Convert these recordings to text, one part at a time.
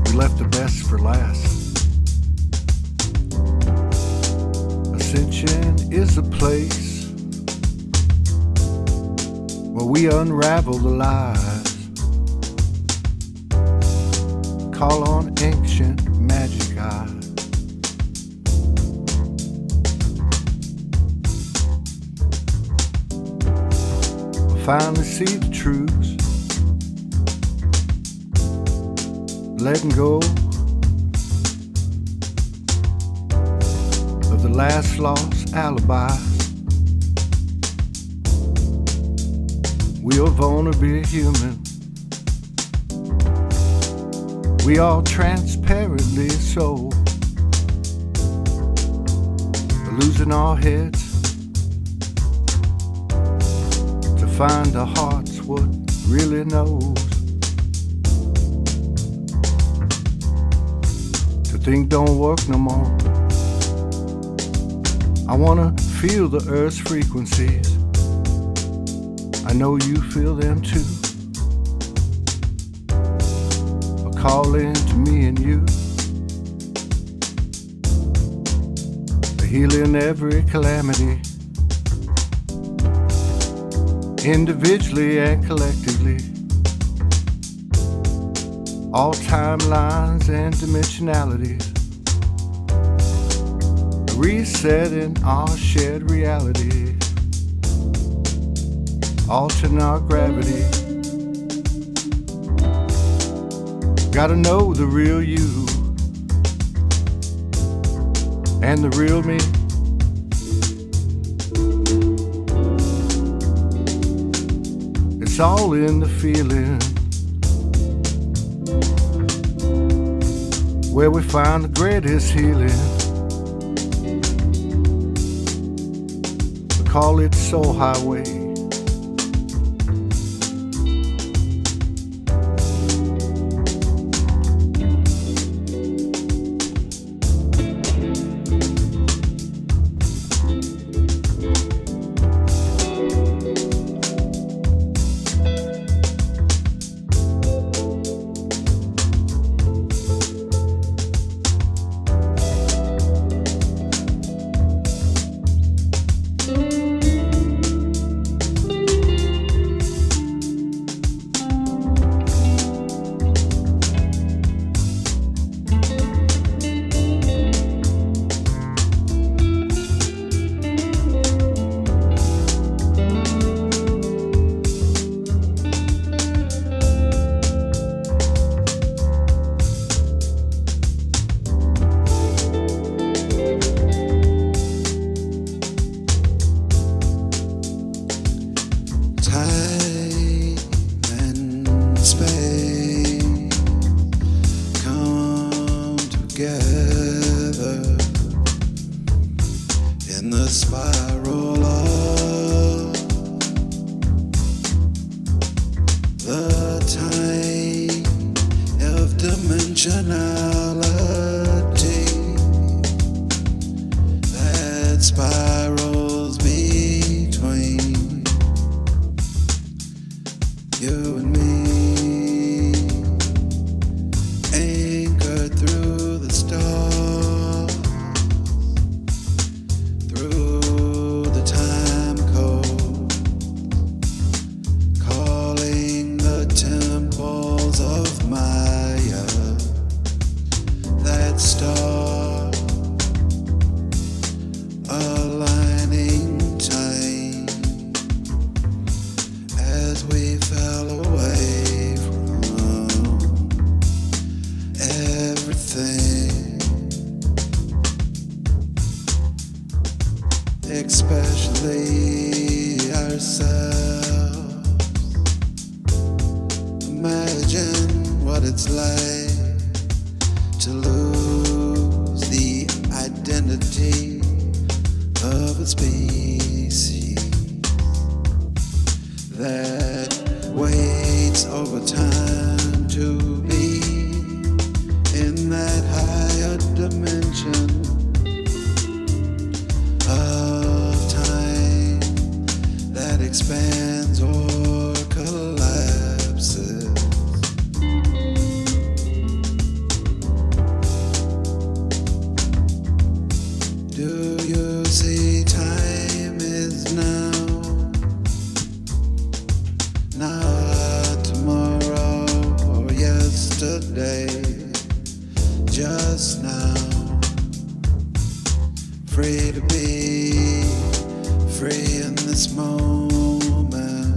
We left the best for last. Ascension is a place where we unravel the lies, call on ancient magic eyes. We'll finally see the truths, letting go of the last lost alibis. We are vulnerably human. We all transparently so. Losing our heads to find our hearts what really knows. To think don't work no more. I wanna feel the earth's frequencies. I know you feel them too. A calling to me and you. A healing every calamity. Individually and collectively. All timelines and dimensionalities. A reset in our shared reality. Altering our gravity. Gotta know the real you and the real me. It's all in the feeling where we find the greatest healing. We call it Soul Highway. yesterday, just now. Free to be free in this moment.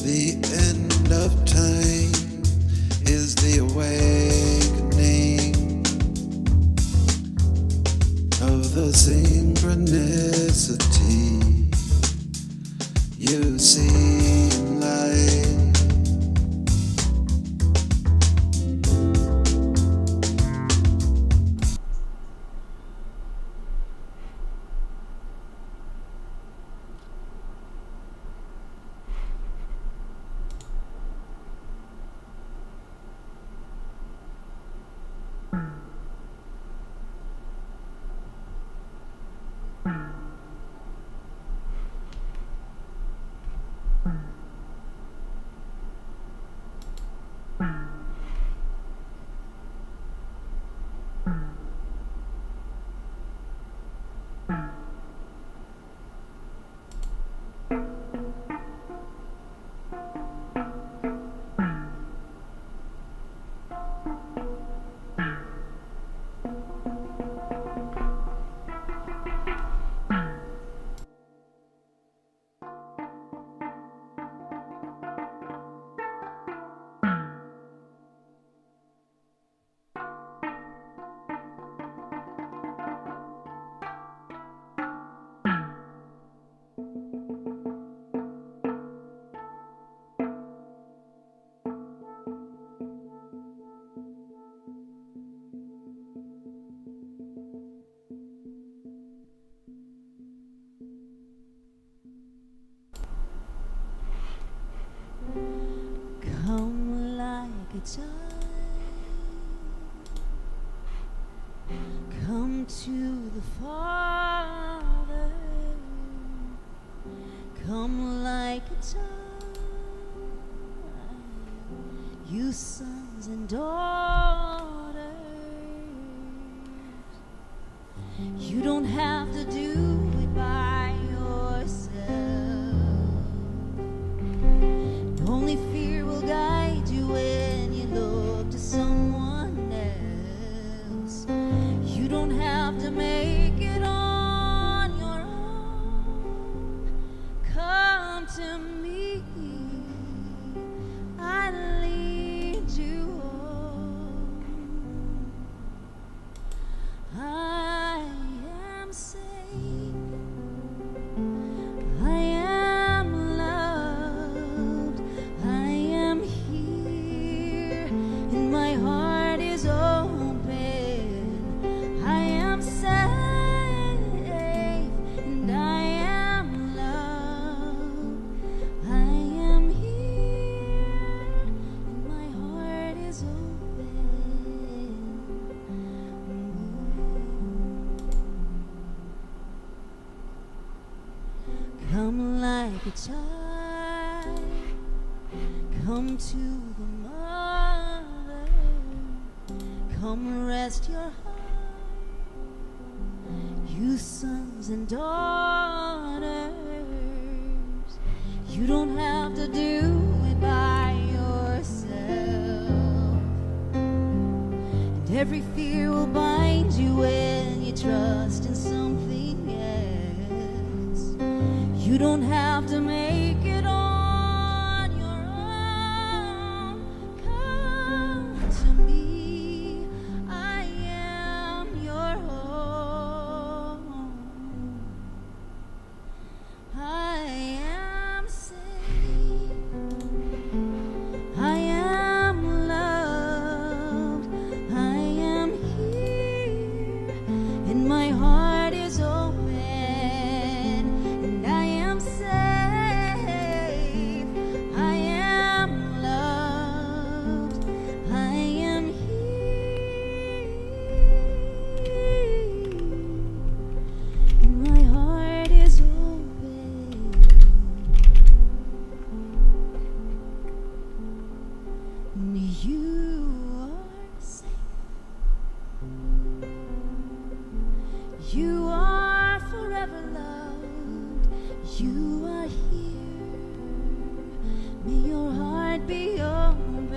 The end of time is the awakening of the synchronicity you see in life. Come like a tide, come to the Father. Come like a tide, you sons and daughters. You don't have to do it by yourself. Only fear will guide you when you look to someone else. You don't have to make it on your own. Come to me, I lead you on. I am safe. I am loved. I am here, and my heart is open. I am safe, and I am loved. I am here, and my heart is open. Come like a child, come to the mother, come rest your heart, you sons and daughters. You don't have to do it by yourself, and every fear will bind you when you trust in something else. You don't have to make it on your own. Come to me, I am your home. I am safe. I am loved. I am here, and my heart is open. You are forever loved. You are here. May your heart be open.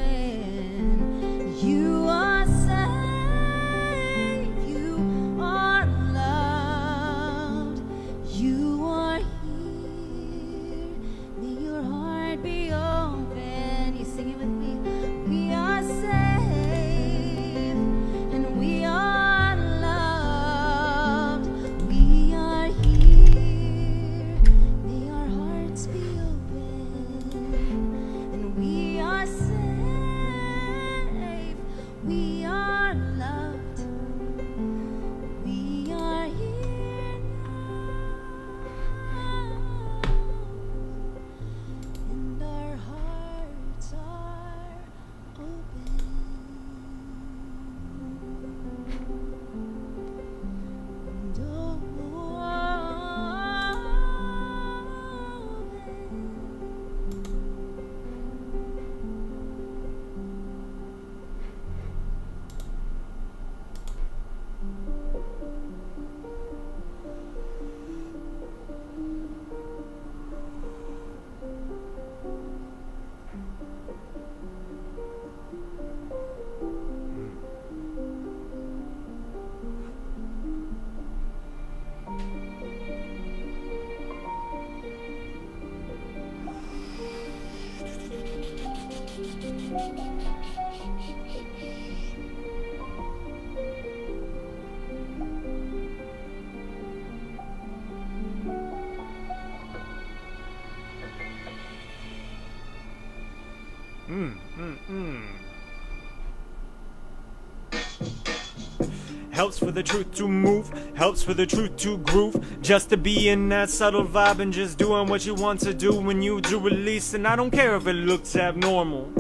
Helps for the truth to move, helps for the truth to groove. Just to be in that subtle vibe and just doing what you want to do when you do release. And I don't care if it looks abnormal.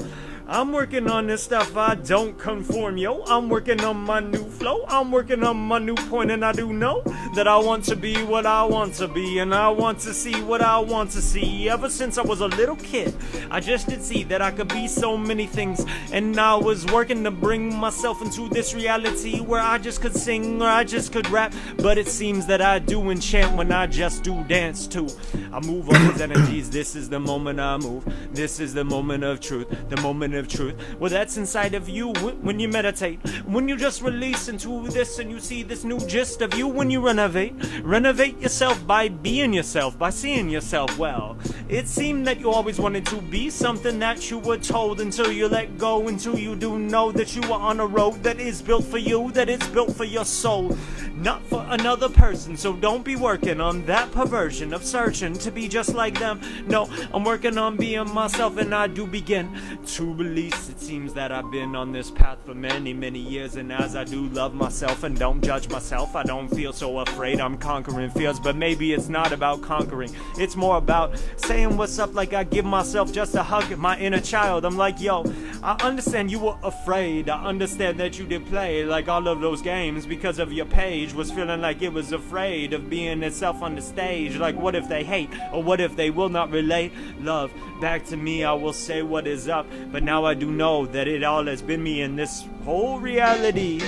I'm working on this stuff, I don't conform, yo. I'm working on my new flow, I'm working on my new point, and I do know that I want to be what I want to be, and I want to see what I want to see. Ever since I was a little kid, I just did see that I could be so many things, and I was working to bring myself into this reality where I just could sing or I just could rap, but it seems that I do enchant when I just do dance too. I move on these energies, this is the moment I move, this is the moment of truth, the moment of truth. Well, that's inside of you when you meditate, when you just release into this and you see this new gist of you. When you renovate yourself by being yourself, by seeing yourself well. It seemed that you always wanted to be something that you were told, until you let go, until you do know that you are on a road that is built for you, that is built for your soul, not for another person. So don't be working on that perversion of searching to be just like them. No, I'm working on being myself, and I do begin to release. It seems that I've been on this path for many, many years, and as I do love myself and don't judge myself, I don't feel so afraid I'm conquering fears. But maybe it's not about conquering, it's more about saying what's up, like I give myself just a hug at my inner child. I'm like, yo, I understand you were afraid, I understand that you did play like all of those games because of your page was feeling like it was afraid of being itself on the stage. Like, what if they hate, or what if they will not relate? Love, back to me, I will say what is up, but now I do know that it all has been me in this whole reality.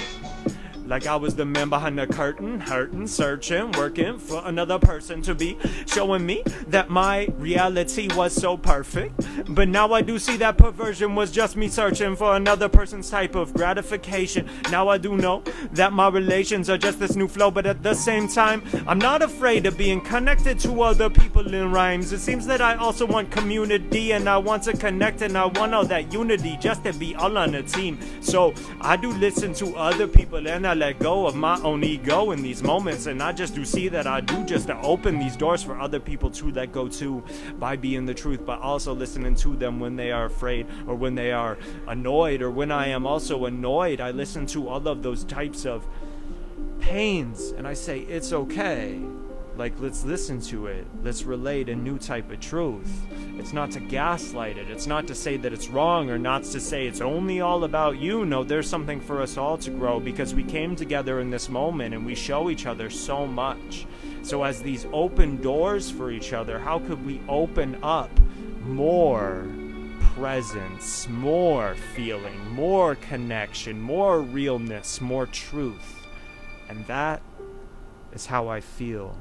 Like I was the man behind the curtain, hurting, searching, working for another person to be showing me that my reality was so perfect. But now I do see that perversion was just me searching for another person's type of gratification. Now I do know that my relations are just this new flow, but at the same time, I'm not afraid of being connected to other people in rhymes. It seems that I also want community, and I want to connect, and I want all that unity just to be all on a team. So I do listen to other people, and I let go of my own ego in these moments, and I just do see that I do just to open these doors for other people to let go too, by being the truth, but also listening to them when they are afraid, or when they are annoyed, or when I am also annoyed. I listen to all of those types of pains, and I say, it's okay. Like, let's listen to it. Let's relate a new type of truth. It's not to gaslight it. It's not to say that it's wrong, or not to say it's only all about you. No, there's something for us all to grow, because we came together in this moment and we show each other so much. So as these open doors for each other, how could we open up more presence, more feeling, more connection, more realness, more truth? And that is how I feel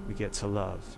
we get to love.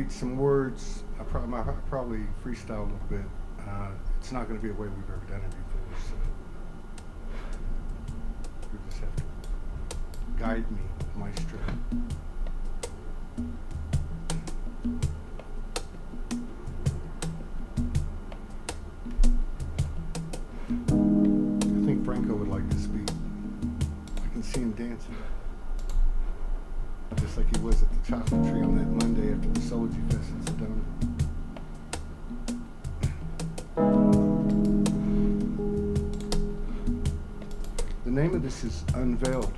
read some words. I probably freestyle a little bit. It's not going to be a way we've ever done it before, so you just have to guide me, maestro. I think Franco would like this beat. I can see him dancing. Just like he was at the chocolate tree on that Monday after the Soulogy Fest in Sedona. The name of this is Unveiled.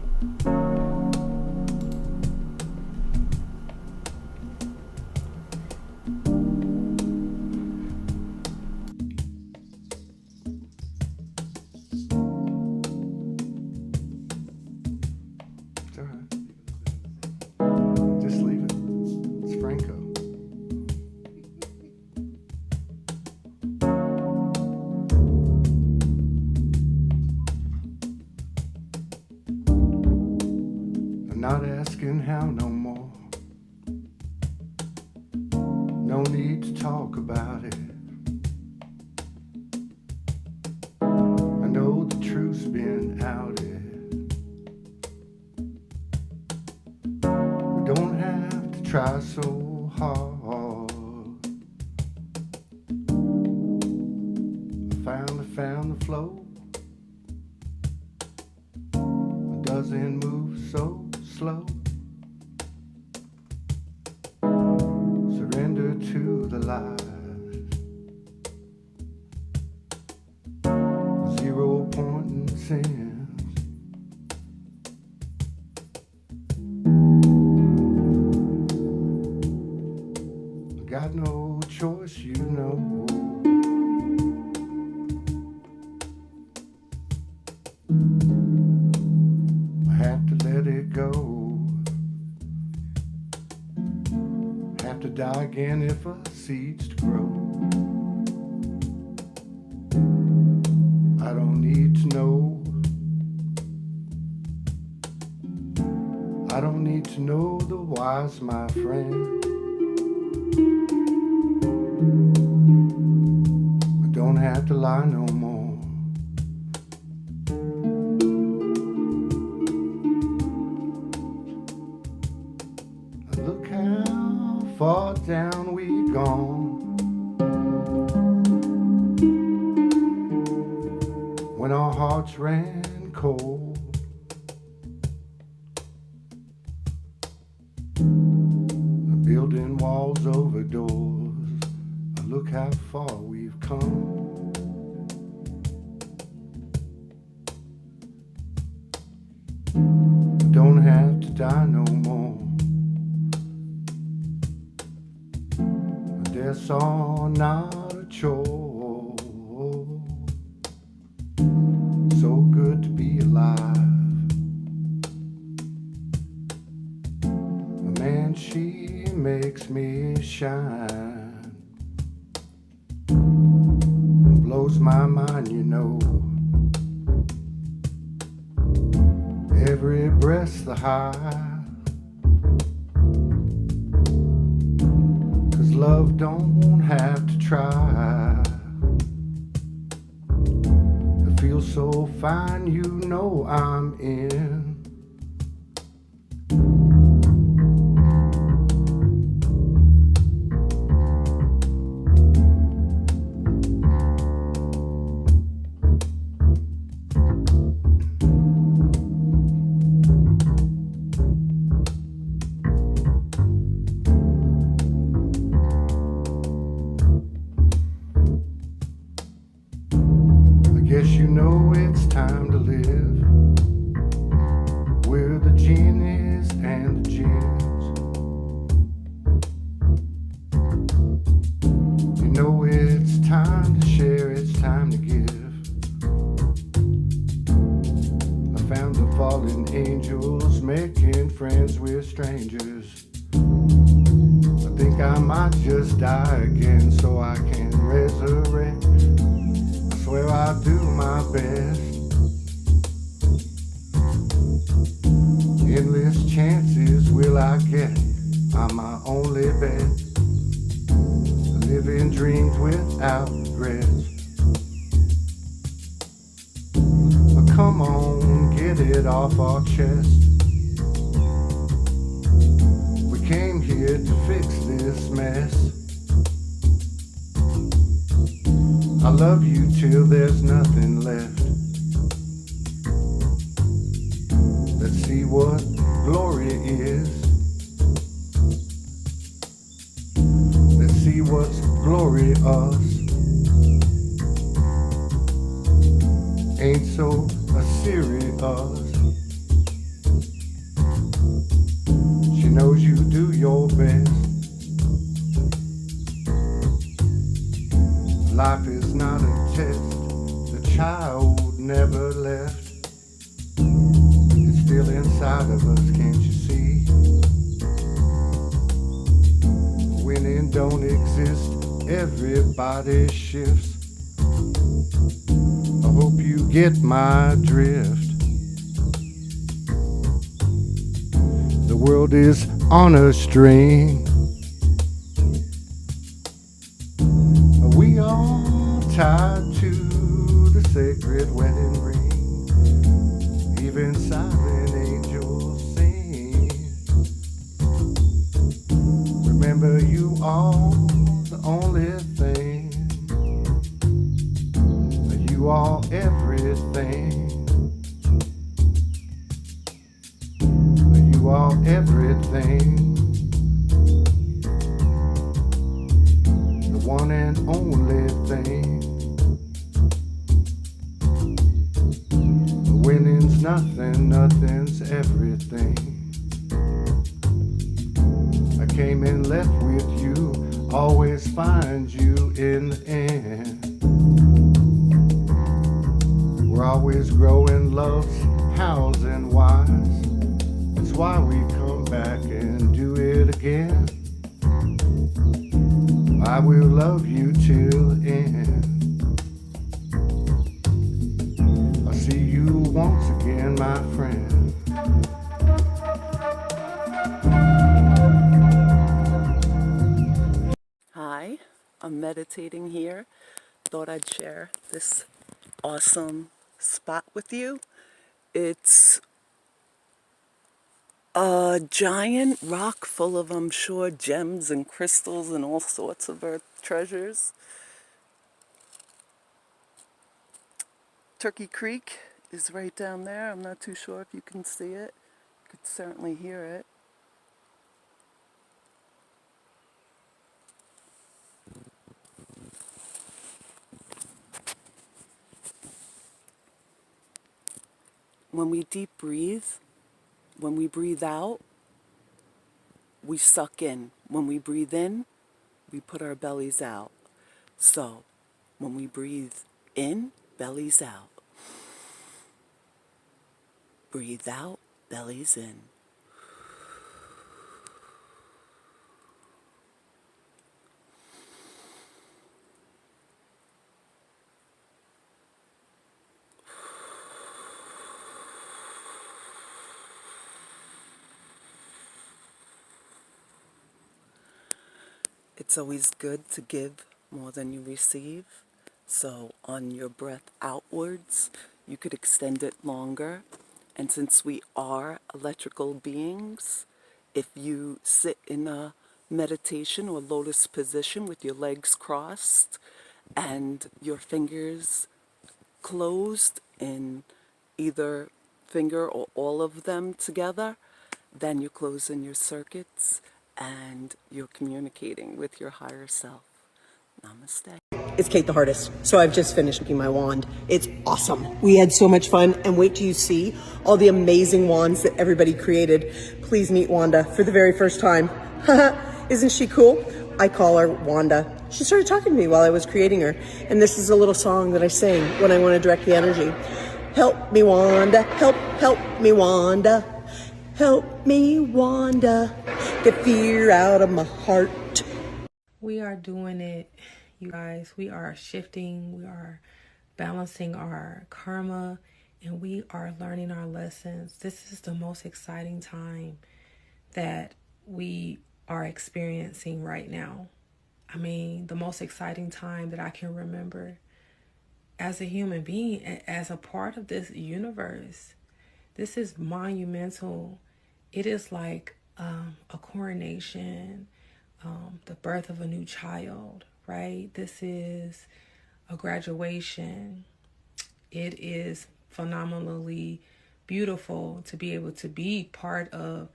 It's all right. Just leave it. It's Franco. I'm not asking how no more. No need to talk about it. I know the truth's been outed. We don't have to try so hard. I found the flow. It doesn't move so slow. Surrender to the lies. 0 point in sense. Got no choice, you know. I have to let it go. Have to die again if a seed's to grow. I don't need to know. I don't need to know the why's, my friend. I don't have to lie no more. Look how far down we gone. When our hearts ran cold. Building walls over doors. Look how far we've come. Don't have to die no more. That's all not a chore. So good to be alive. Man, she makes me shine. Blows my mind, you know. Every breath's the high. 'Cause love don't have to try. It feels so fine, you know I'm in. Guess you know it's time to live. We're the genies and the gins. You know it's time to share, it's time to give. I found the fallen angels making friends with strangers. I think I might just die again so I can resurrect. Swear I'll do my best. Endless chances will I get. I'm my only bet. it off our chest. We came here to fix this mess. I love you till there's nothing left. Let's see what glory is. Let's see what's glorious. Ain't so serious. She knows you do your best. Life is not a test. The child never left. It's still inside of us, can't you see? Winning don't exist. Everybody shifts. I hope you get my drift. The world is on a string. We all tied to the sacred wedding ring. Even silent angels sing. Remember, you are the only thing. You are everything. You are everything. The one and only thing. Winning's nothing, nothing's everything. I came and left with you, always find you in the end. We're always growing love's hows and whys. That's why we come back and do it again. I will love you till the end. I'll see you once again, my friend. Hi, I'm meditating here. Thought I'd share this awesome spot with you. It's a giant rock full of, I'm sure, gems and crystals and all sorts of earth treasures. Turkey Creek is right down there. I'm not too sure if you can see it. You could certainly hear it. When we deep breathe, when we breathe out, we suck in. When we breathe in, we put our bellies out. So, when we breathe in, bellies out. Breathe out, bellies in. It's always good to give more than you receive. So on your breath outwards, you could extend it longer. And since we are electrical beings, if you sit in a meditation or lotus position with your legs crossed and your fingers closed in either finger or all of them together, then you're closing your circuits and you're communicating with your higher self. Namaste. It's Kate the Hardest. So I've just finished making my wand. It's awesome. We had so much fun, and wait till you see all the amazing wands that everybody created. Please meet Wanda for the very first time. Isn't she cool? I call her Wanda. She started talking to me while I was creating her, and this is a little song that I sing when I want to direct the energy. Help me, Wanda. Help me, Wanda. Help me, Wanda. Get fear out of my heart. We are doing it, you guys. We are shifting. We are balancing our karma, and we are learning our lessons. This is the most exciting time that we are experiencing right now. I mean, the most exciting time that I can remember as a human being, as a part of this universe. This is monumental. It is like a coronation, the birth of a new child, right? This is a graduation. It is phenomenally beautiful to be able to be part of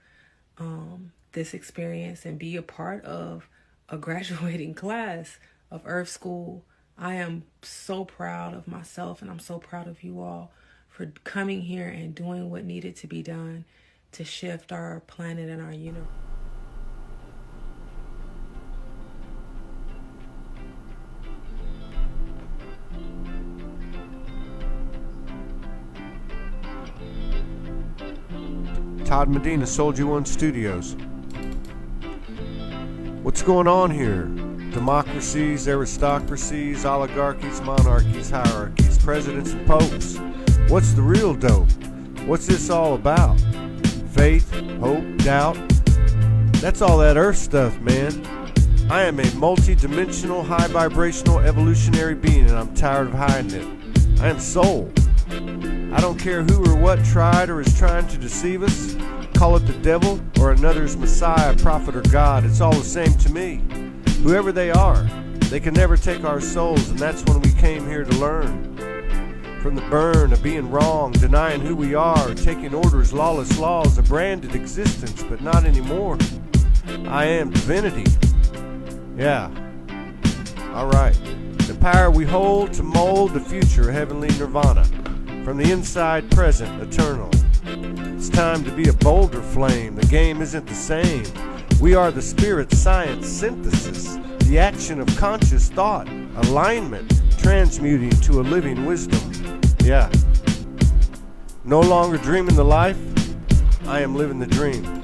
this experience and be a part of a graduating class of Earth School. I am so proud of myself, and I'm so proud of you all for coming here and doing what needed to be done to shift our planet and our universe. Todd Medina, Soulogy One Studios. What's going on here? Democracies, aristocracies, oligarchies, monarchies, hierarchies, presidents and popes. What's the real dope? What's this all about? Faith, hope, doubt? That's all that earth stuff, man. I am a multi-dimensional, high-vibrational, evolutionary being, and I'm tired of hiding it. I am soul. I don't care who or what tried or is trying to deceive us. Call it the devil or another's Messiah, prophet, or God. It's all the same to me. Whoever they are, they can never take our souls, and that's when we came here to learn. From the burn of being wrong, denying who we are, taking orders, lawless laws, a branded existence, but not anymore. I am divinity. Yeah. Alright. The power we hold to mold the future, heavenly nirvana. From the inside, present, eternal. It's time to be a bolder flame. The game isn't the same. We are the spirit science synthesis, the action of conscious thought, alignment, transmuting to a living wisdom. Yeah. No longer dreaming the life, I am living the dream.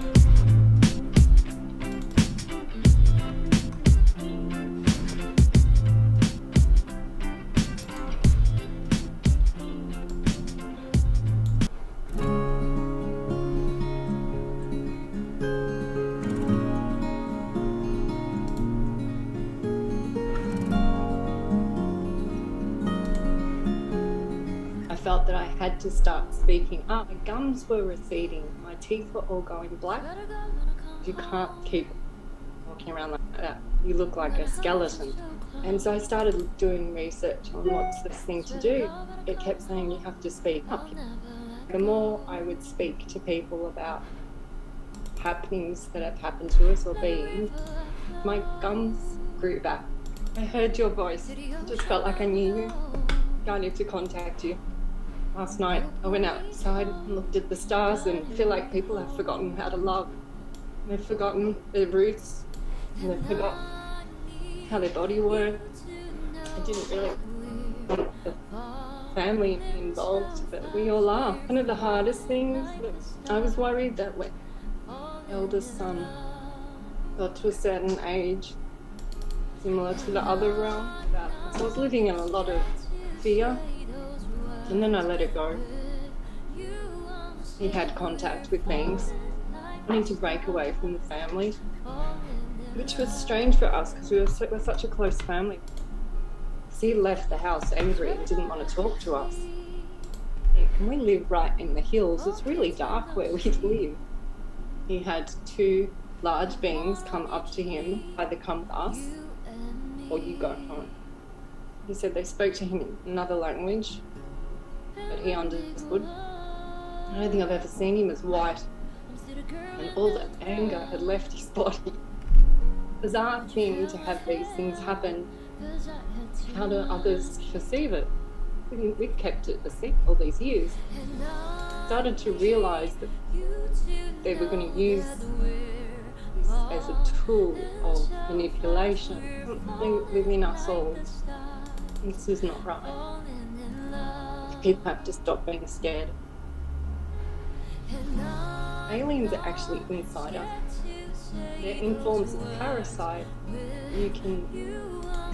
I felt that I had to start speaking up. My gums were receding, my teeth were all going black. You can't keep walking around like that. You look like a skeleton. And so I started doing research on what's the thing to do. It kept saying you have to speak up. The more I would speak to people about happenings that have happened to us or beings, my gums grew back. I heard your voice. I just felt like I knew you. I need to contact you. Last night I went outside and looked at the stars and feel like people have forgotten how to love. They've forgotten their roots and they've forgotten how their body worked. I didn't really want the family involved, but we all are. One of the hardest things, I was worried that when my eldest son got to a certain age, similar to the other realm, that I was living in a lot of fear. And then I let it go. He had contact with beings, wanting to break away from the family, which was strange for us because we're such a close family. So he left the house angry and didn't want to talk to us. And we live right in the hills. It's really dark where we live. He had two large beings come up to him, either come with us or you go home. He said they spoke to him in another language, but he understood. I don't think I've ever seen him as white, and all the anger had left his body. Bizarre thing to have these things happen. How do others perceive it? We've kept it a secret all these years. Started to realise that they were going to use this as a tool of manipulation, something within us all. This is not right. People have to stop being scared. Aliens are actually inside us. They're in forms of parasite. You can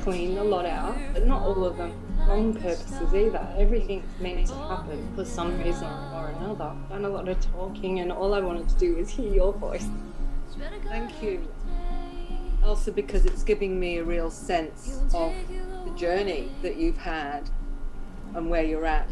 clean a lot out, but not all of them. Wrong purposes either. Everything's meant to happen for some reason or another. I've done a lot of talking and all I wanted to do was hear your voice. Thank you. Also because it's giving me a real sense of the journey that you've had and where you're at.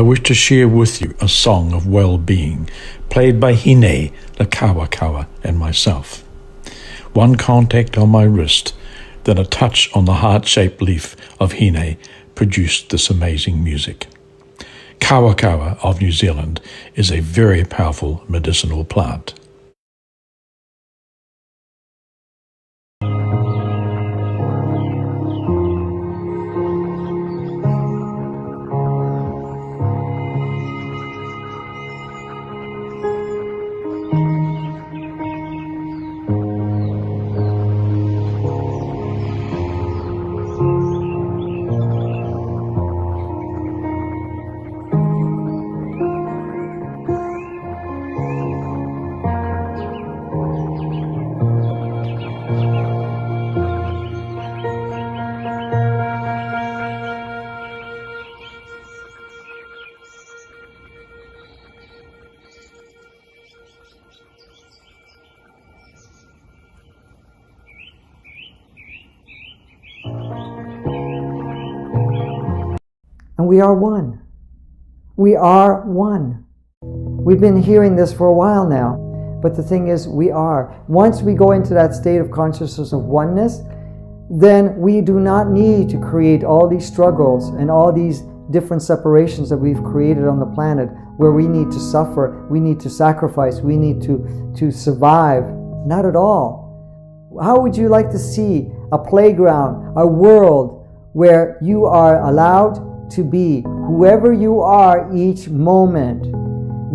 wish to share with you a song of well-being played by Hine, the Kawakawa, and myself. One contact on my wrist, then a touch on the heart-shaped leaf of Hine produced this amazing music. Kawakawa of New Zealand is a very powerful medicinal plant. And we are one. We are one. We've been hearing this for a while now, but the thing is, we are. Once we go into that state of consciousness of oneness, then we do not need to create all these struggles and all these different separations that we've created on the planet, where we need to suffer, we need to sacrifice, we need to survive. Not at all. How would you like to see a playground, a world where you are allowed to be whoever you are each moment,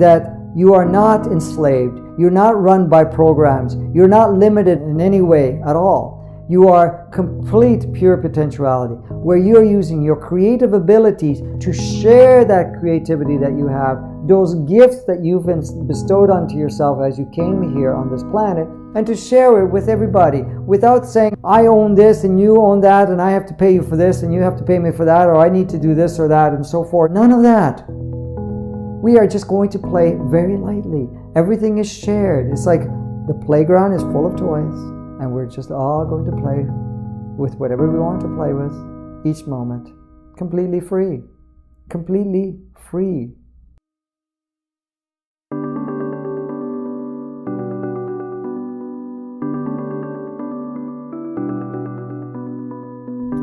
that you are not enslaved, you're not run by programs, you're not limited in any way at all. You are complete pure potentiality, where you're using your creative abilities to share that creativity that you have, those gifts that you've bestowed onto yourself as you came here on this planet, and to share it with everybody without saying, I own this and you own that and I have to pay you for this and you have to pay me for that, or I need to do this or that and so forth. None of that. We are just going to play very lightly. Everything is shared. It's like the playground is full of toys and we're just all going to play with whatever we want to play with each moment. Completely free. Completely free.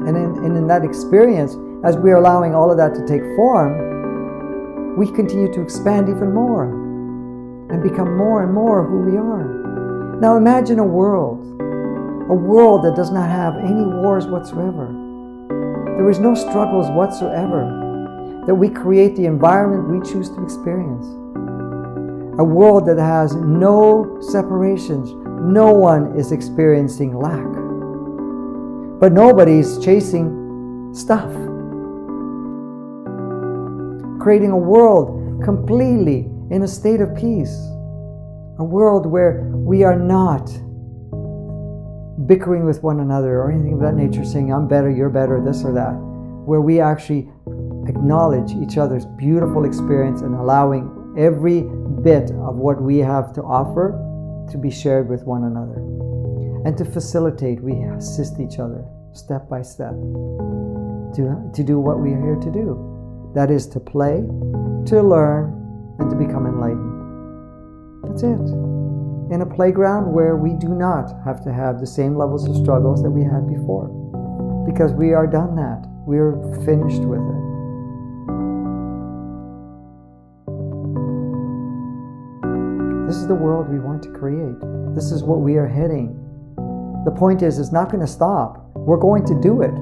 And in that experience, as we are allowing all of that to take form, we continue to expand even more and become more and more who we are. Now imagine a world that does not have any wars whatsoever. There is no struggles whatsoever, that we create the environment we choose to experience. A world that has no separations. No one is experiencing lack. But nobody's chasing stuff. Creating a world completely in a state of peace. A world where we are not bickering with one another or anything of that nature, saying I'm better, you're better, this or that. Where we actually acknowledge each other's beautiful experience and allowing every bit of what we have to offer to be shared with one another. And to facilitate, we assist each other step by step to do what we are here to do. That is to play, to learn, and to become enlightened. That's it. In a playground where we do not have to have the same levels of struggles that we had before. Because we are done that. We're finished with it. This is the world we want to create. This is what we are heading. The point is, it's not going to stop. We're going to do it.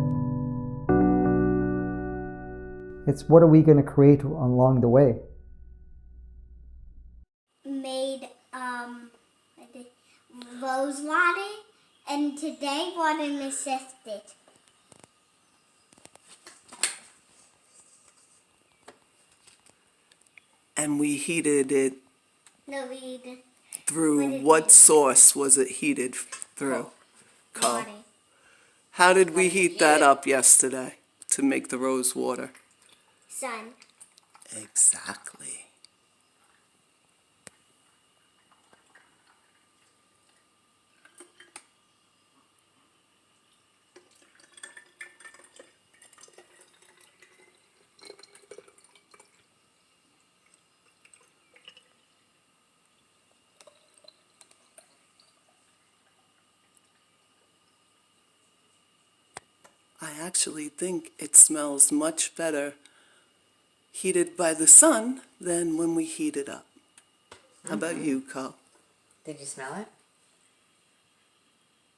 It's what are we going to create along the way? Made rose latte, and today water necessitated. And we heated it No, we did. through what source was it heated through? Coal. Water. How did we heat that up yesterday to make the rose water? Sun. Exactly. I actually think it smells much better heated by the sun than when we heat it up. How about you, Carl? Did you smell it?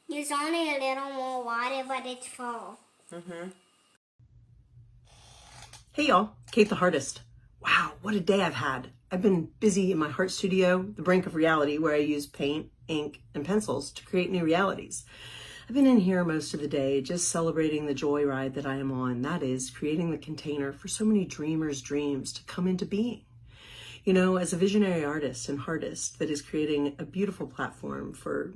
There's only a little more water, but it's full. Hey y'all, Kate the Heartist. Wow, what a day I've had. I've been busy in my heart studio, the brink of reality, where I use paint, ink, and pencils to create new realities. I've been in here most of the day just celebrating the joyride that I am on. That is, creating the container for so many dreamers' dreams to come into being. You know, as a visionary artist and heartist that is creating a beautiful platform for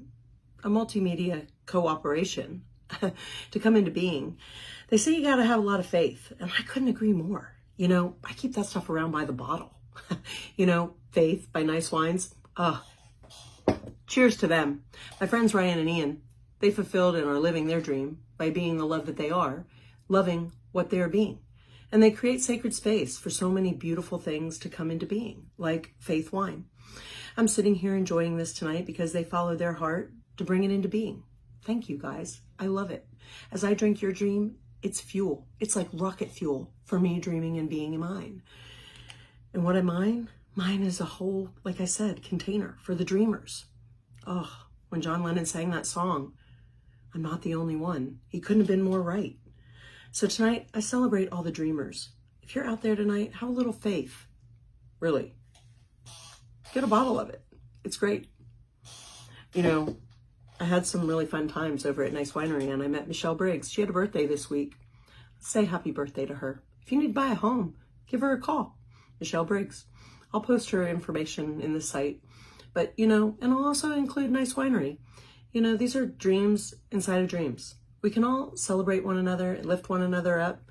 a multimedia cooperation to come into being, they say you gotta have a lot of faith, and I couldn't agree more. You know, I keep that stuff around by the bottle. You know, Faith by Nice Wines. Cheers to them. My friends Ryan and Ian, they fulfilled and are living their dream by being the love that they are, loving what they are being. And they create sacred space for so many beautiful things to come into being, like Faith Wine. I'm sitting here enjoying this tonight because they follow their heart to bring it into being. Thank you, guys. I love it. As I drink your dream, it's fuel. It's like rocket fuel for me dreaming and being mine. And what am mine? Mine is a whole, like I said, container for the dreamers. Oh, when John Lennon sang that song, I'm not the only one. He couldn't have been more right. So tonight, I celebrate all the dreamers. If you're out there tonight, have a little faith. Really. Get a bottle of it. It's great. You know, I had some really fun times over at Nice Winery, and I met Michelle Briggs. She had a birthday this week. Let's say happy birthday to her. If you need to buy a home, give her a call. Michelle Briggs. I'll post her information in the site. But, you know, and I'll also include Nice Winery. You know, these are dreams inside of dreams. We can all celebrate one another and lift one another up.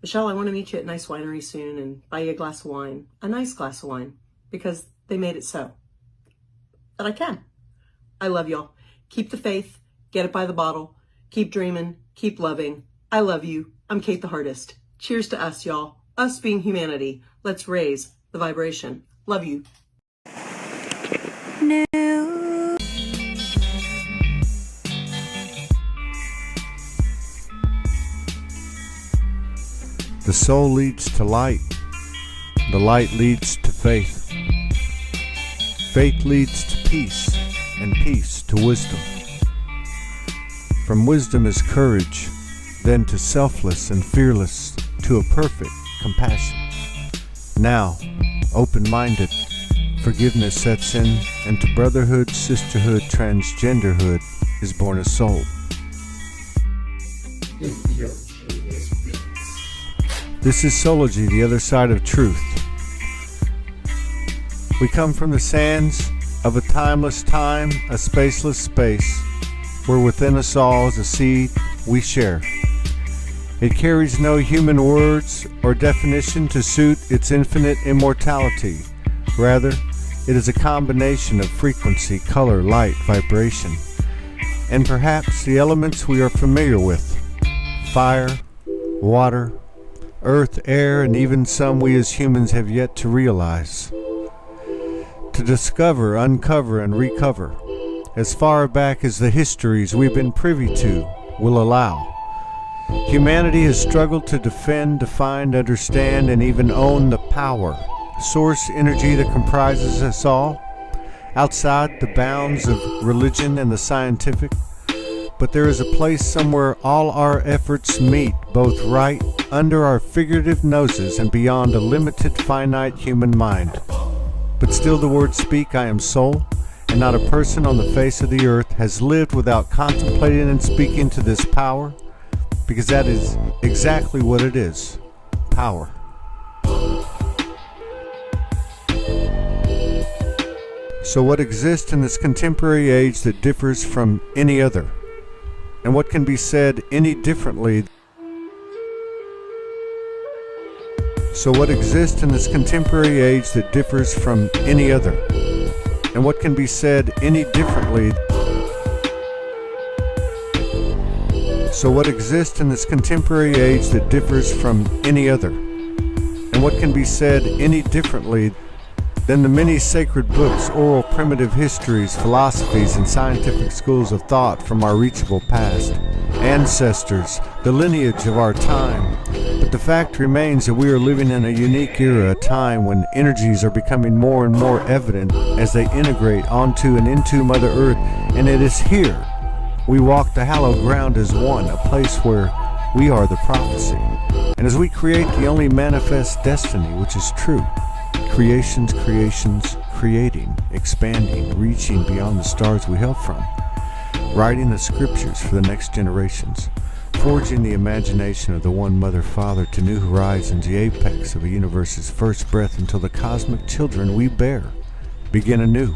Michelle, I want to meet you at Nice Winery soon and buy you a glass of wine, a nice glass of wine, because they made it so that I can. I love y'all. Keep the faith, get it by the bottle, keep dreaming, keep loving. I love you. I'm Kate the Heartist. Cheers to us, y'all. Us being humanity. Let's raise the vibration. Love you. The soul leads to light. The light leads to faith. Faith leads to peace, and peace to wisdom. From wisdom is courage, then to selfless and fearless, to a perfect compassion. Now, open-minded, forgiveness sets in, and to brotherhood, sisterhood, transgenderhood is born a soul. This is Soulogy, the other side of truth. We come from the sands of a timeless time, a spaceless space, where within us all is a seed we share. It carries no human words or definition to suit its infinite immortality. Rather, it is a combination of frequency, color, light, vibration, and perhaps the elements we are familiar with: fire, water, earth, air, and even some we as humans have yet to realize. To discover, uncover, and recover, as far back as the histories we've been privy to will allow. Humanity has struggled to defend, define, understand, and even own the power, source energy that comprises us all, outside the bounds of religion and the scientific. But there is a place somewhere all our efforts meet, both right under our figurative noses and beyond a limited, finite human mind. But still the words speak, I am soul, and not a person on the face of the earth has lived without contemplating and speaking to this power, because that is exactly what it is, power. So what exists in this contemporary age that differs from any other? And what can be said any differently? So what exists in this contemporary age that differs from any other? And what can be said any differently? So what exists in this contemporary age that differs from any other? And what can be said any differently than the many sacred books, oral primitive histories, philosophies, and scientific schools of thought from our reachable past? ancestors, the lineage of our time. But the fact remains that we are living in a unique era, a time when energies are becoming more and more evident as they integrate onto and into Mother Earth, and it is here we walk the hallowed ground as one, a place where we are the prophecy. And as we create the only manifest destiny, which is true, creations, creating, expanding, reaching beyond the stars we hail from, writing the scriptures for the next generations, forging the imagination of the one Mother Father to new horizons, the apex of a universe's first breath, until the cosmic children we bear begin anew.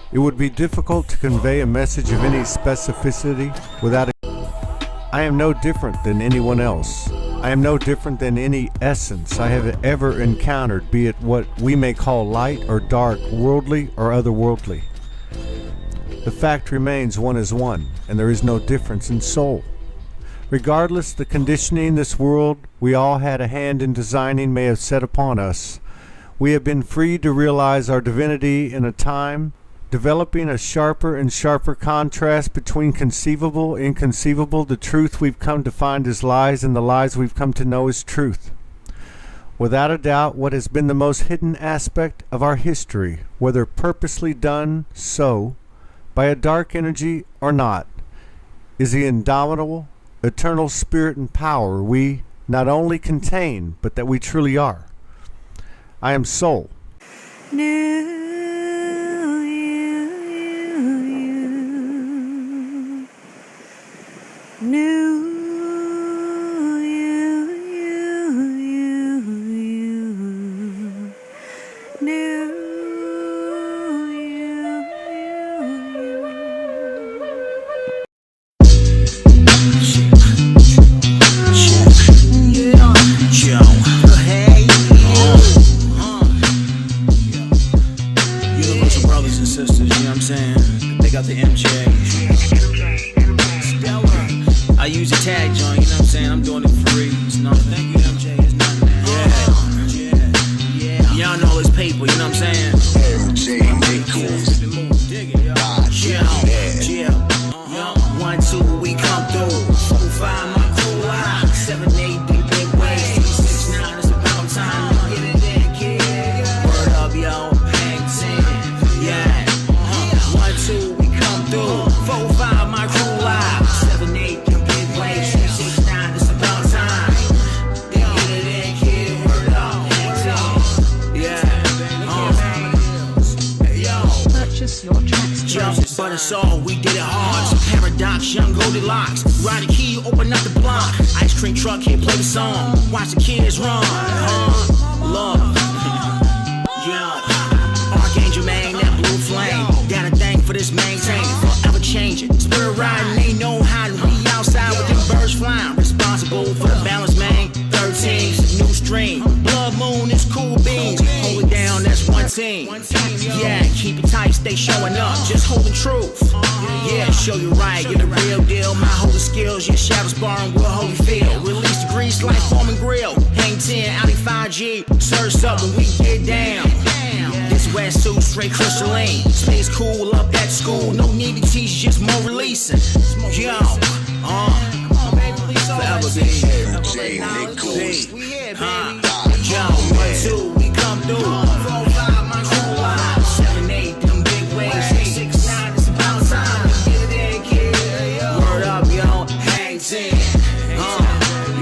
It would be difficult to convey a message of any specificity without I am no different than anyone else. I am no different than any essence I have ever encountered, be it what we may call light or dark, worldly or otherworldly. The fact remains one is one, and there is no difference in soul. Regardless the conditioning this world we all had a hand in designing may have set upon us, we have been free to realize our divinity in a time, developing a sharper and sharper contrast between conceivable, inconceivable, the truth we've come to find as lies, and the lies we've come to know as truth. Without a doubt, what has been the most hidden aspect of our history, whether purposely done so by a dark energy or not, is the indomitable, eternal spirit and power we not only contain, but that we truly are. I am soul. But it's all, we did it hard. It's a paradox, young Goldilocks. Ride a key, open up the block. Ice cream truck, here play the song. Watch the kids run. Love. Yeah. Archangel man, that blue flame. Got a thing for this maintain. Forever changing. Spirit riding, ain't no hiding. We outside with them birds flying. Responsible for the balance, man. 13's new stream. Blood moon is cool beans. Hold it down, that's one team. Yeah, keep it tight, stay showing up. Just holding truth. Yeah, show you right, you're the real deal. My holy skills, your shadow sparring will hold you feel. Release the grease like foam and grill. Hang 10, Audi 5G. Surge up when we get down. This wetsuit, straight crystalline. Stays cool up at school. No need to teach, just more releasing. Yo, forever be here. Yo, 1, 2, we come through. 4, 5, my crew live. 7, 8, them big waves. 6, 9, it's about time. Get it in, kid. Word up, yo. Hang 10.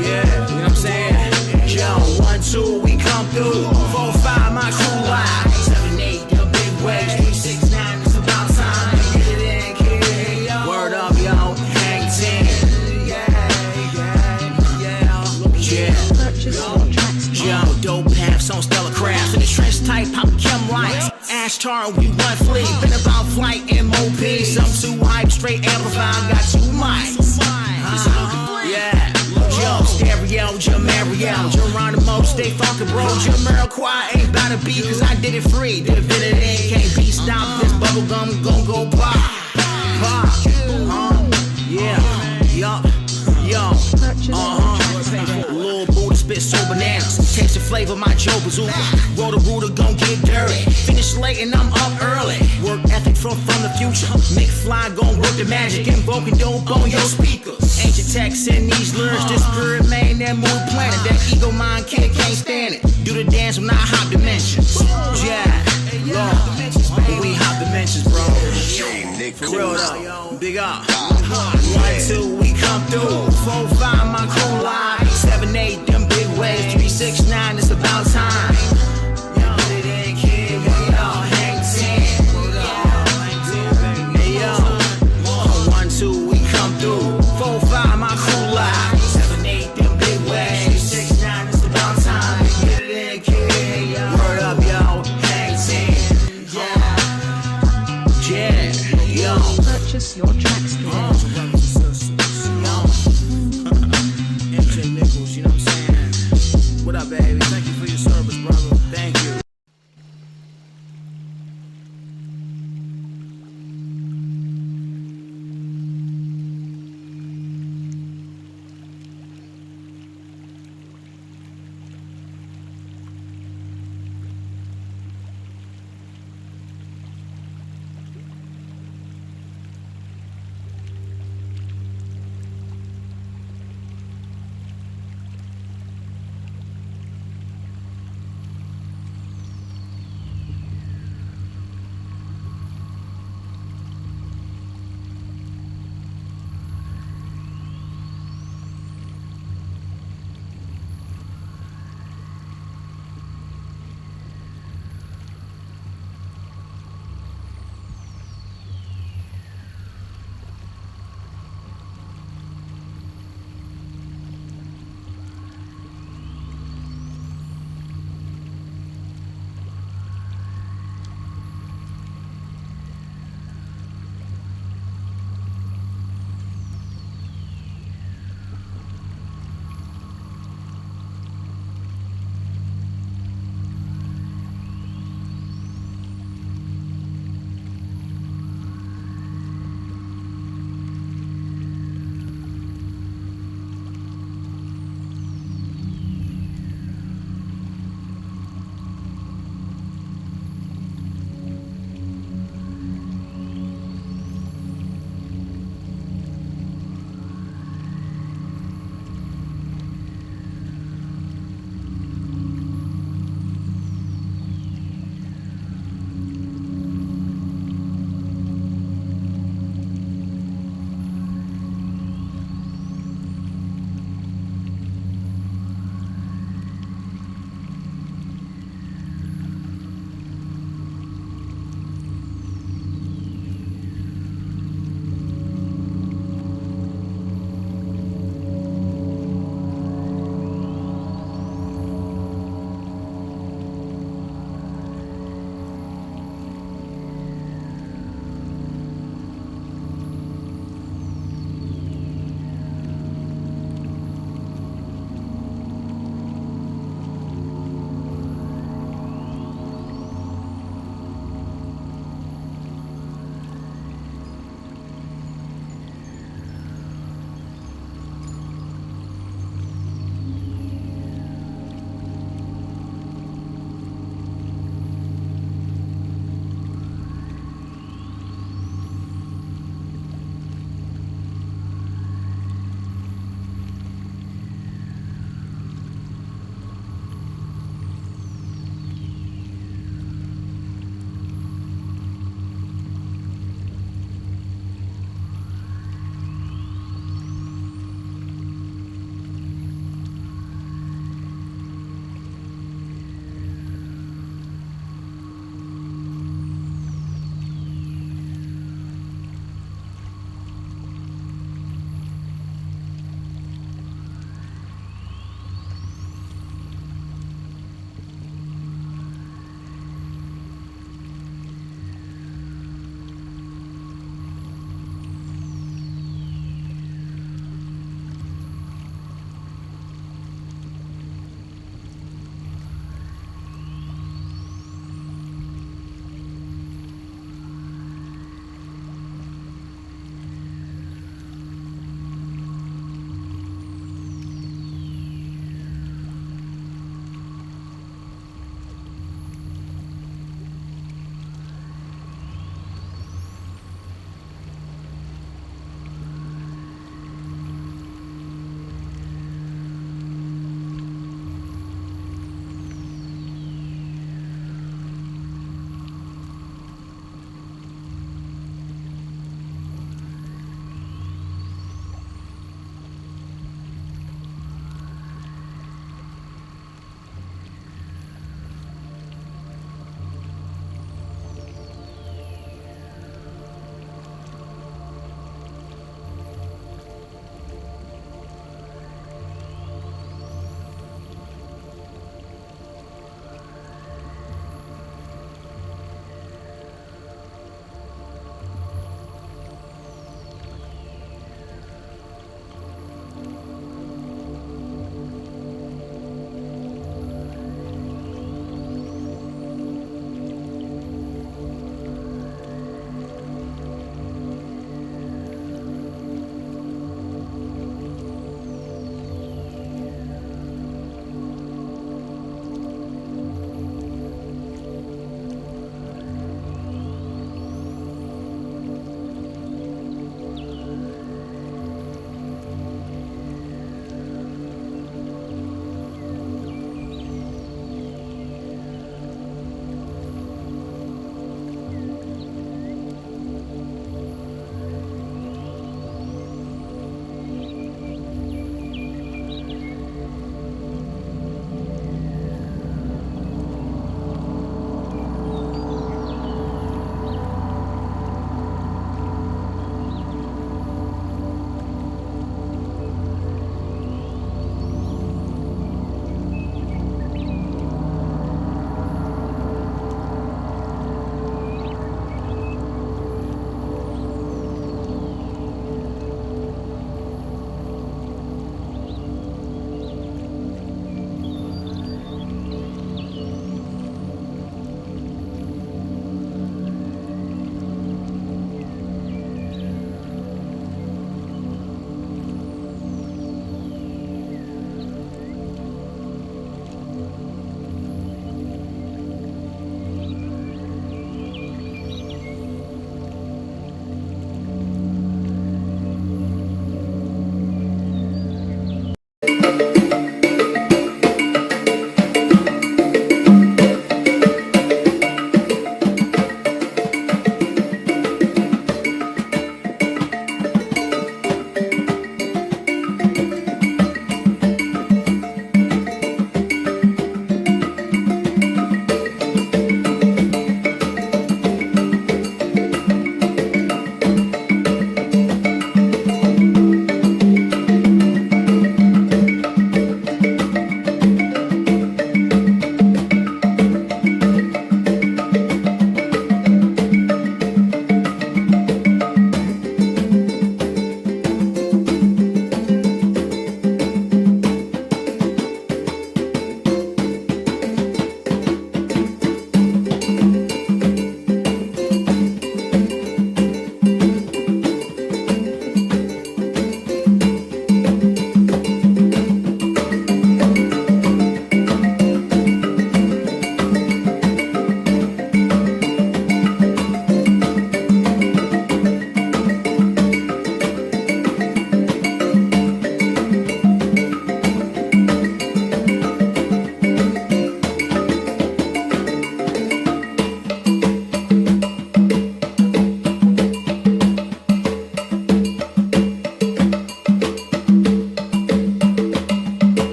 Yeah, you know what I'm saying? Yo, 1, 2, we come through. 4, 5, my crew live. 7, 8, them big waves. 6, 9, it's about charting, we one fleet. Been about flight, MOP. Some too hype, straight amplified, got two mics. Yeah. Joe, Stereo, Jamario, Geronimo, stay funkin' bro. Jamiroquai ain't bout to be, cause I did it free. Divinity can't be stopped. This bubblegum gon' go pop. Pop. Yeah. Yup. Yo. Lil Buddha spit so bananas. Taste the flavor of my Joe Bazooka. Roll the rooter, gon' get dirty. Finish late and I'm up early. Work ethic from the future. McFly gon' work the magic. Invoking dope on your speakers. Ancient texts in these lyrics. This spirit man, that mood planet. That ego mind kid can't stand it. Do the dance when I hop dimensions. Yeah, Lord. We hop dimensions, bro. For real though. Big up. 1, 2, we come through. 4, 5, my crew live. 7, 8, them big waves. 3, 6, 9, it's about time. Purchase your tracks today. MJ Nichols, you know what I'm saying? What up, baby? Thank you for your service, brother. Thank you.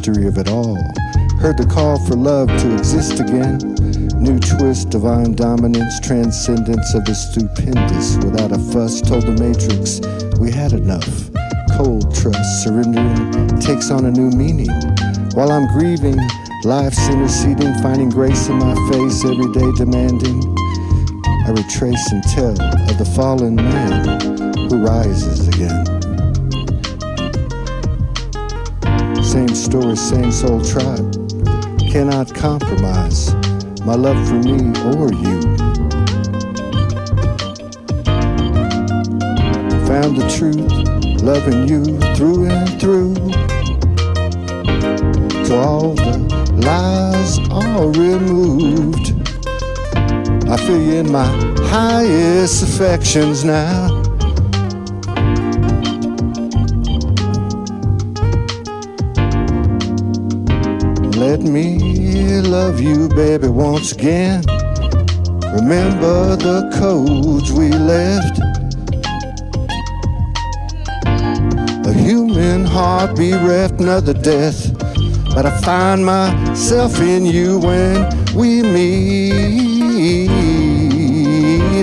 mystery of it all. Heard the call for love to exist again. New twist, divine dominance, transcendence of the stupendous. Without a fuss, told the matrix we had enough. Cold trust, surrendering, takes on a new meaning. While I'm grieving, life's interceding, finding grace in my face, every day demanding. I retrace and tell of the fallen man who rises again. Same story, same soul tribe. Cannot compromise my love for me or you. Found the truth, loving you through and through. So all the lies are removed. I feel you in my highest affections now. Let me love you, baby, once again. Remember the codes we left. A human heart bereft, another death. But I find myself in you when we meet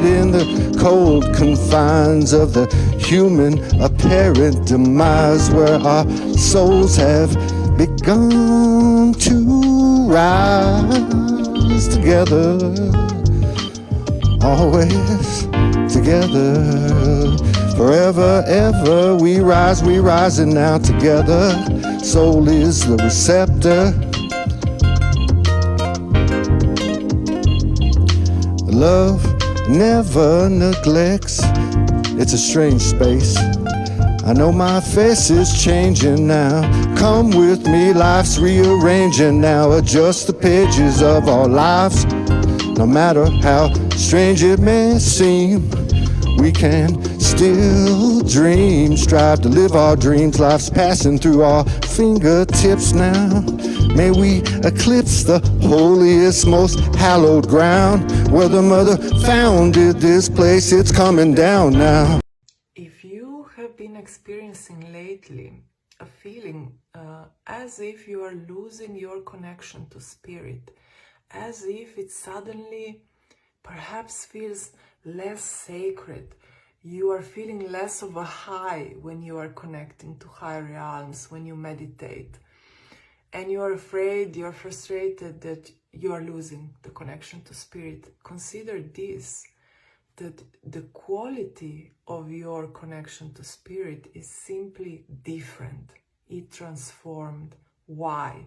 in the cold confines of the human apparent demise, where our souls have begun to rise together, always together, forever, ever. We rising now together. Soul is the receptor. Love never neglects. It's a strange space. I know my face is changing now. Come with me, life's rearranging now. Adjust the pages of our lives. No matter how strange it may seem, we can still dream. Strive to live our dreams. Life's passing through our fingertips now. May we eclipse the holiest, most hallowed ground, where the mother founded this place. It's coming down now. If you have been experiencing lately a feeling as if you are losing your connection to spirit, as if it suddenly perhaps feels less sacred, you are feeling less of a high when you are connecting to higher realms, when you meditate, and you are afraid, you are frustrated that you are losing the connection to spirit, consider this, that the quality of your connection to spirit is simply different. It transformed. Why?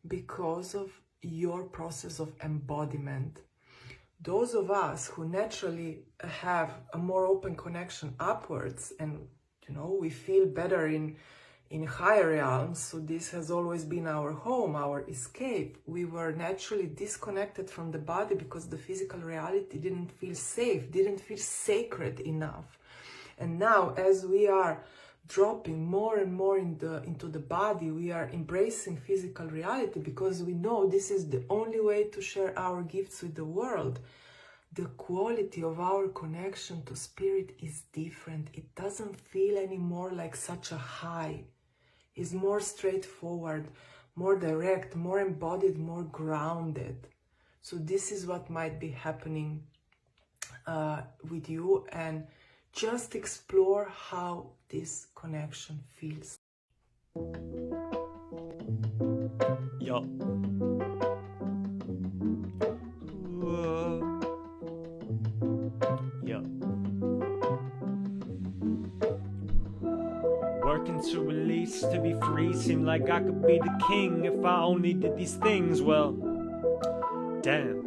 Because of your process of embodiment. Those of us who naturally have a more open connection upwards, and we feel better in higher realms, so this has always been our home, our escape. We were naturally disconnected from the body because the physical reality didn't feel safe, didn't feel sacred enough. And now, as we are dropping more and more into the body, we are embracing physical reality because we know this is the only way to share our gifts with the world. The quality of our connection to spirit is different. It doesn't feel anymore like such a high. It's more straightforward, more direct, more embodied, more grounded. So this is what might be happening with you, and just explore how this connection feels. Yo. Yo. Working to release, to be free. Seem like I could be the king if I only did these things. Well, damn.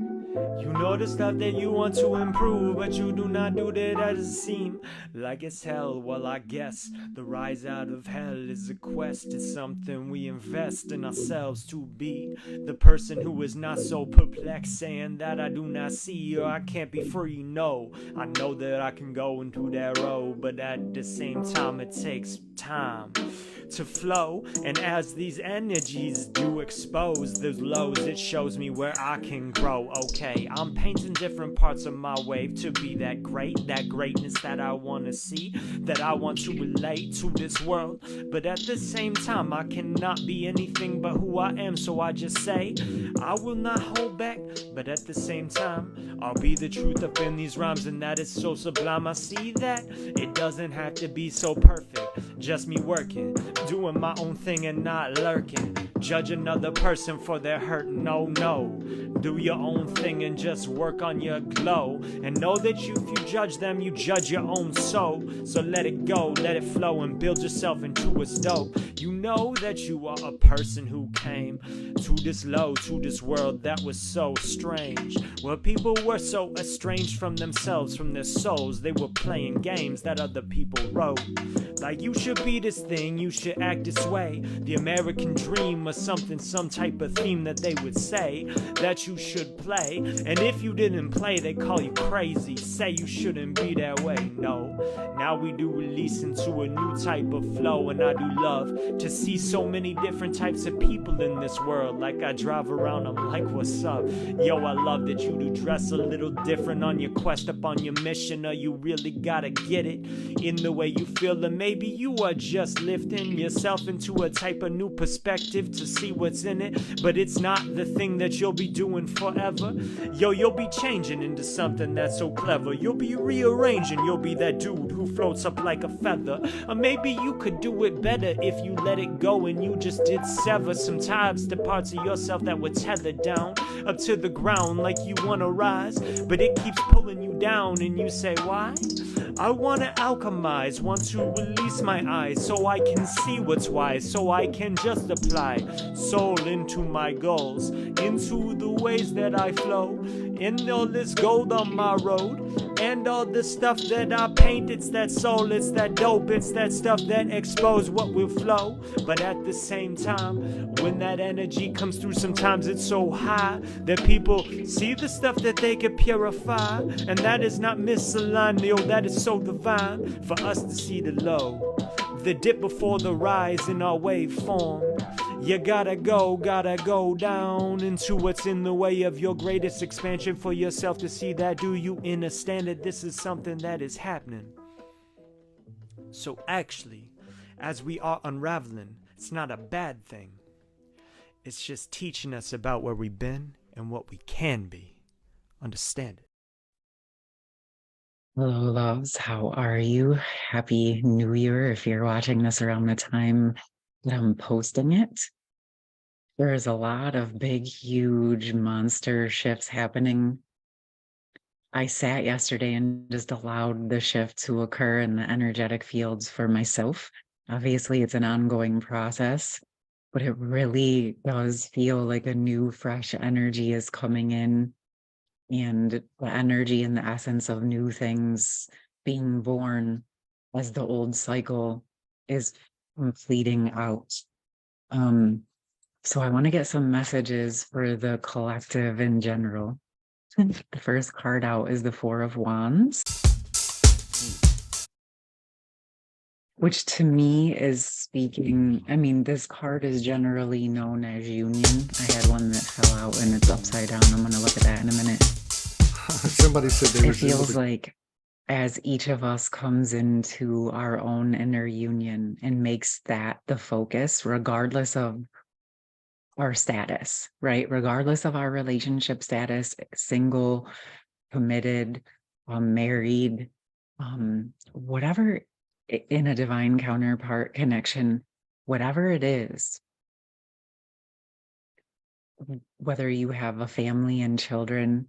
You know the stuff that you want to improve, but you do not do that as it seem like it's hell. Well, I guess the rise out of hell is a quest. It's something we invest in ourselves to be the person who is not so perplexed, saying that I do not see or I can't be free. No, I know that I can go into that road, but at the same time it takes time to flow. And as these energies do expose those lows, it shows me where I can grow. Okay, I'm painting different parts of my wave to be that greatness that I want to see, that I want to relate to this world. But at the same time, I cannot be anything but who I am, so I just say I will not hold back. But at the same time, I'll be the truth up in these rhymes, and that is so sublime. I see that it doesn't have to be so perfect, just me working, doing my own thing and not lurking, judge another person for their hurt. No, do your own thing and just work on your glow, and know that if you judge them, you judge your own soul. So let it go, let it flow, and build yourself into a dope. You know that you are a person who came to this low, to this world that was so strange, where people were so estranged from themselves, from their souls. They were playing games that other people wrote, like you should be this thing, you should act this way. The American dream or something, some type of theme that they would say that you should play. And if you didn't play, they call you crazy, say you shouldn't be that way. No, now we do release into a new type of flow, and I do love to see so many different types of people in this world. Like I drive around, I'm like, what's up? Yo, I love that you do dress a little different on your quest up on your mission, or you really gotta get it in the way you feel. And maybe you are just lifting yourself into a type of new perspective to see what's in it, but it's not the thing that you'll be doing forever. Yo, you'll be changing into something that's so clever. You'll be rearranging, you'll be that dude who floats up like a feather. Or maybe you could do it better if you let it go and you just did sever sometimes the parts of yourself that were tethered down up to the ground, like you wanna rise, but it keeps pulling you down, and you say, why? I wanna alchemize, want to release my eyes so I can see what's wise, so I can just apply soul into my goals, into the ways that I flow, in all this gold on my road, and all the stuff that I paint. It's that soul, it's that dope, it's that stuff that expose what will flow. But at the same time, when that energy comes through, sometimes it's so high that people see the stuff that they could purify, and that is not misaligned. Yo, that is so divine for us to see the low, the dip before the rise in our waveform. You gotta go down into what's in the way of your greatest expansion for yourself to see that. Do you understand that this is something that is happening? So actually, as we are unraveling, it's not a bad thing. It's just teaching us about where we've been and what we can be. Understand it. Hello, loves. How are you? Happy New Year if you're watching this around the time that I'm posting it. There's a lot of big, huge monster shifts happening. I sat yesterday and just allowed the shift to occur in the energetic fields for myself. Obviously, it's an ongoing process, but it really does feel like a new, fresh energy is coming in, and the energy and the essence of new things being born as the old cycle is completing out. So I want to get some messages for the collective in general. The first card out is the Four of Wands, which to me is speaking, I mean, this card is generally known as union. I had one that fell out and it's upside down. I'm going to look at that in a minute. Somebody said they It feels like as each of us comes into our own inner union and makes that the focus, regardless of our status, right? Regardless of our relationship status, single, committed, married, whatever, in a divine counterpart connection, whatever it is, whether you have a family and children,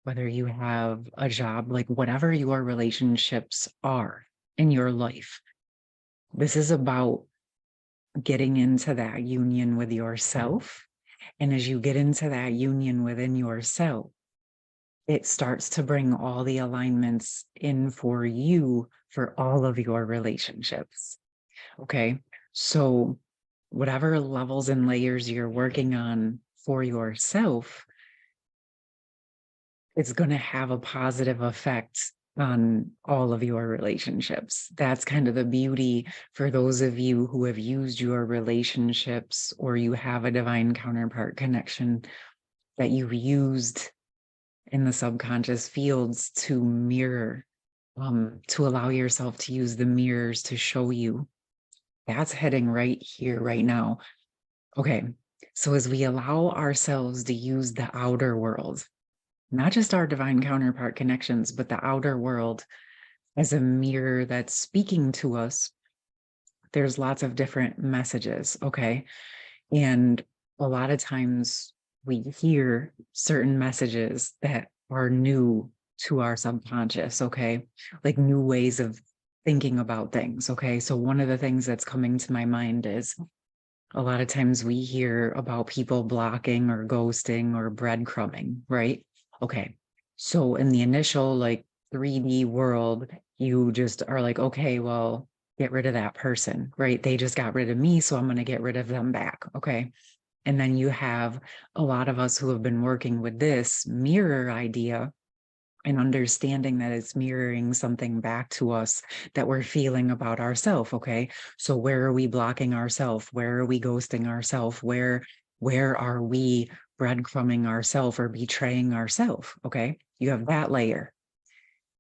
whether you have a job, like whatever your relationships are in your life, this is about getting into that union with yourself. And as you get into that union within yourself, it starts to bring all the alignments in for you for all of your relationships. Okay. So whatever levels and layers you're working on for yourself, it's going to have a positive effect on all of your relationships. That's kind of the beauty for those of you who have used your relationships, or you have a divine counterpart connection that you've used in the subconscious fields to mirror, to allow yourself to use the mirrors to show you. That's heading right here, right now. Okay, so as we allow ourselves to use the outer world, not just our divine counterpart connections, but the outer world as a mirror that's speaking to us, there's lots of different messages, okay? And a lot of times we hear certain messages that are new to our subconscious, okay? Like new ways of thinking about things, okay? So one of the things that's coming to my mind is a lot of times we hear about people blocking or ghosting or breadcrumbing, right? Okay. So in the initial like 3D world, you just are like, okay, well, get rid of that person, right? They just got rid of me, so I'm going to get rid of them back. Okay. And then you have a lot of us who have been working with this mirror idea and understanding that it's mirroring something back to us that we're feeling about ourselves. Okay. So where are we blocking ourselves? Where are we ghosting ourselves? Where are we breadcrumbing ourselves or betraying ourselves? Okay. You have that layer.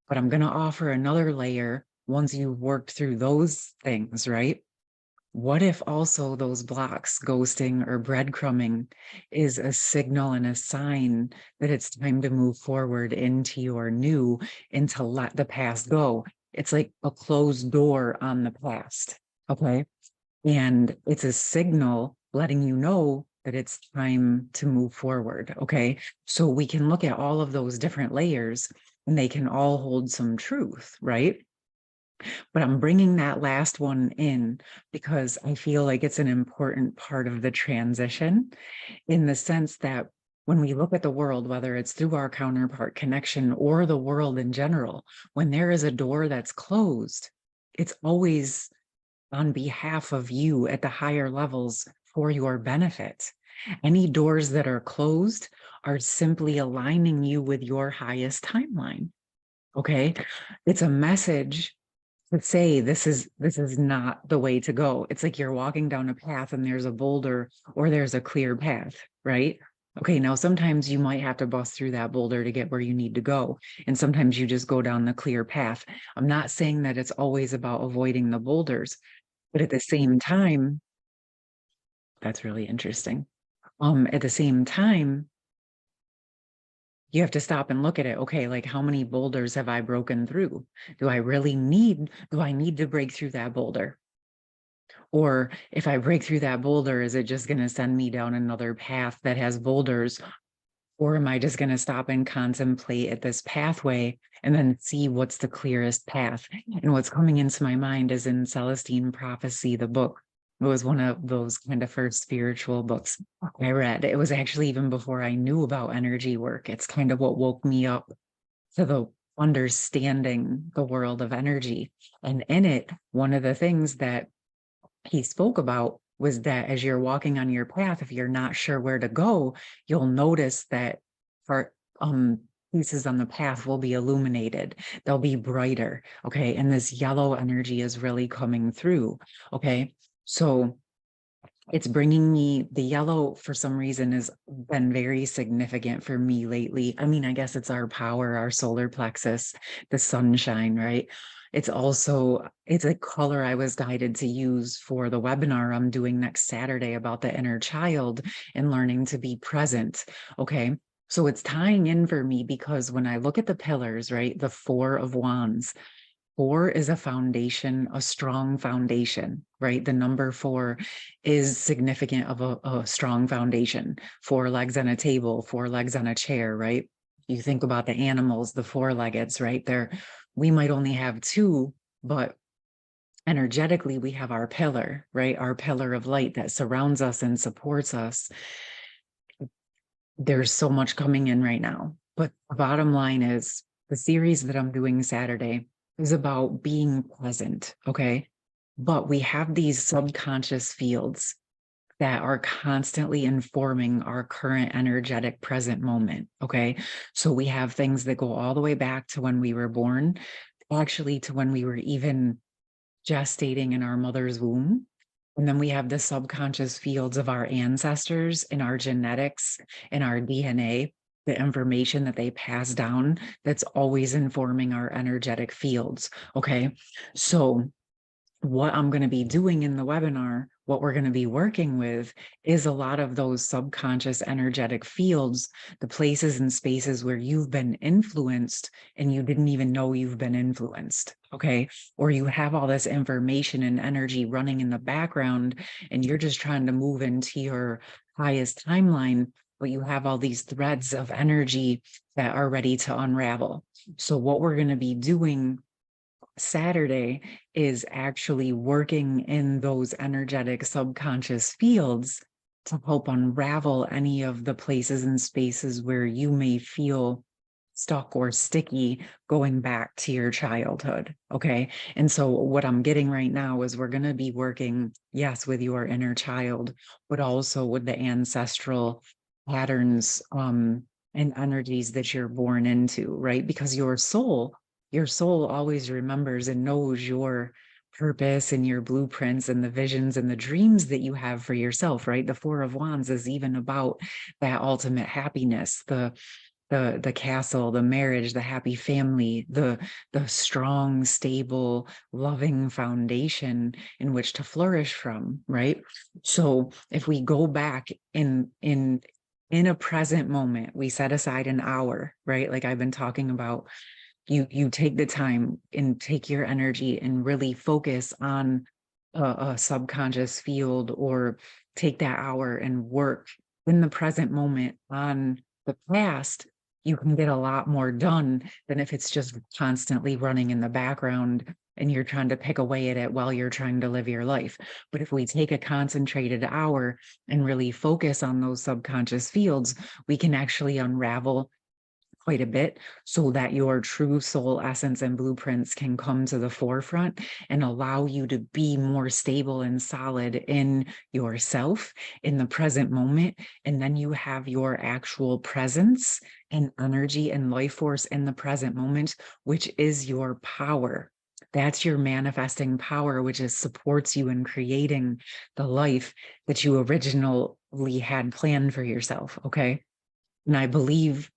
But I'm going to offer another layer once you've worked through those things, right? What if also those blocks, ghosting or breadcrumbing, is a signal and a sign that it's time to move forward into your new and to let the past go? It's like a closed door on the past, okay? And it's a signal letting you know that it's time to move forward, okay? So we can look at all of those different layers and they can all hold some truth, right? But I'm bringing that last one in because I feel like it's an important part of the transition, in the sense that when we look at the world, whether it's through our counterpart connection or the world in general, when there is a door that's closed, it's always on behalf of you at the higher levels for your benefit. Any doors that are closed are simply aligning you with your highest timeline. Okay. It's a message that say this is not the way to go. It's like you're walking down a path and there's a boulder or there's a clear path, right? Okay, now sometimes you might have to bust through that boulder to get where you need to go. And sometimes you just go down the clear path. I'm not saying that it's always about avoiding the boulders, but at the same time, that's really interesting. At the same time, you have to stop and look at it. Okay, like how many boulders have I broken through? Do I need to break through that boulder? Or if I break through that boulder, is it just going to send me down another path that has boulders? Or am I just going to stop and contemplate at this pathway and then see what's the clearest path? And what's coming into my mind is in Celestine Prophecy, the book. It was one of those kind of first spiritual books I read. It was actually even before I knew about energy work. It's kind of what woke me up to the understanding the world of energy. And in it, one of the things that he spoke about was that as you're walking on your path, if you're not sure where to go, you'll notice that for pieces on the path will be illuminated. They'll be brighter. Okay. And this yellow energy is really coming through. Okay. So it's bringing me, the yellow for some reason has been very significant for me lately. I mean, I guess it's our power, our solar plexus, the sunshine, right? It's also, it's a color I was guided to use for the webinar I'm doing next Saturday about the inner child and learning to be present. Okay. So it's tying in for me because when I look at the pillars, right, the 4 of Wands, 4 is a foundation, a strong foundation, right? The number 4 is significant of a strong foundation. 4 legs on a table, 4 legs on a chair, right? You think about the animals, the 4-leggeds, right? We might only have 2, but energetically we have our pillar, right? Our pillar of light that surrounds us and supports us. There's so much coming in right now. But the bottom line is the series that I'm doing Saturday is about being present, okay? But we have these subconscious fields that are constantly informing our current energetic present moment. Okay. So we have things that go all the way back to when we were born, actually to when we were even gestating in our mother's womb. And then we have the subconscious fields of our ancestors and our genetics and our DNA, the information that they pass down that's always informing our energetic fields. Okay. So what I'm going to be doing in the webinar, what we're going to be working with is a lot of those subconscious energetic fields, the places and spaces where you've been influenced and you didn't even know you've been influenced. Okay. Or you have all this information and energy running in the background and you're just trying to move into your highest timeline, but you have all these threads of energy that are ready to unravel. So what we're going to be doing Saturday is actually working in those energetic subconscious fields to help unravel any of the places and spaces where you may feel stuck or sticky going back to your childhood. Okay. And so what I'm getting right now is we're going to be working, yes, with your inner child, but also with the ancestral patterns and energies that you're born into, right? Because your soul always remembers and knows your purpose and your blueprints and the visions and the dreams that you have for yourself, right? The Four of Wands is even about that ultimate happiness, the castle, the marriage, the happy family, the strong, stable, loving foundation in which to flourish from, right? So if we go back in a present moment, we set aside an hour, right? Like I've been talking about, you take the time and take your energy and really focus on a subconscious field, or take that hour and work in the present moment on the past. You can get a lot more done than if it's just constantly running in the background and you're trying to pick away at it while you're trying to live your life. But if we take a concentrated hour and really focus on those subconscious fields, we can actually unravel quite a bit so that your true soul essence and blueprints can come to the forefront and allow you to be more stable and solid in yourself in the present moment. And then you have your actual presence and energy and life force in the present moment, which is your power. That's your manifesting power, which supports you in creating the life that you originally had planned for yourself. Okay. And I believe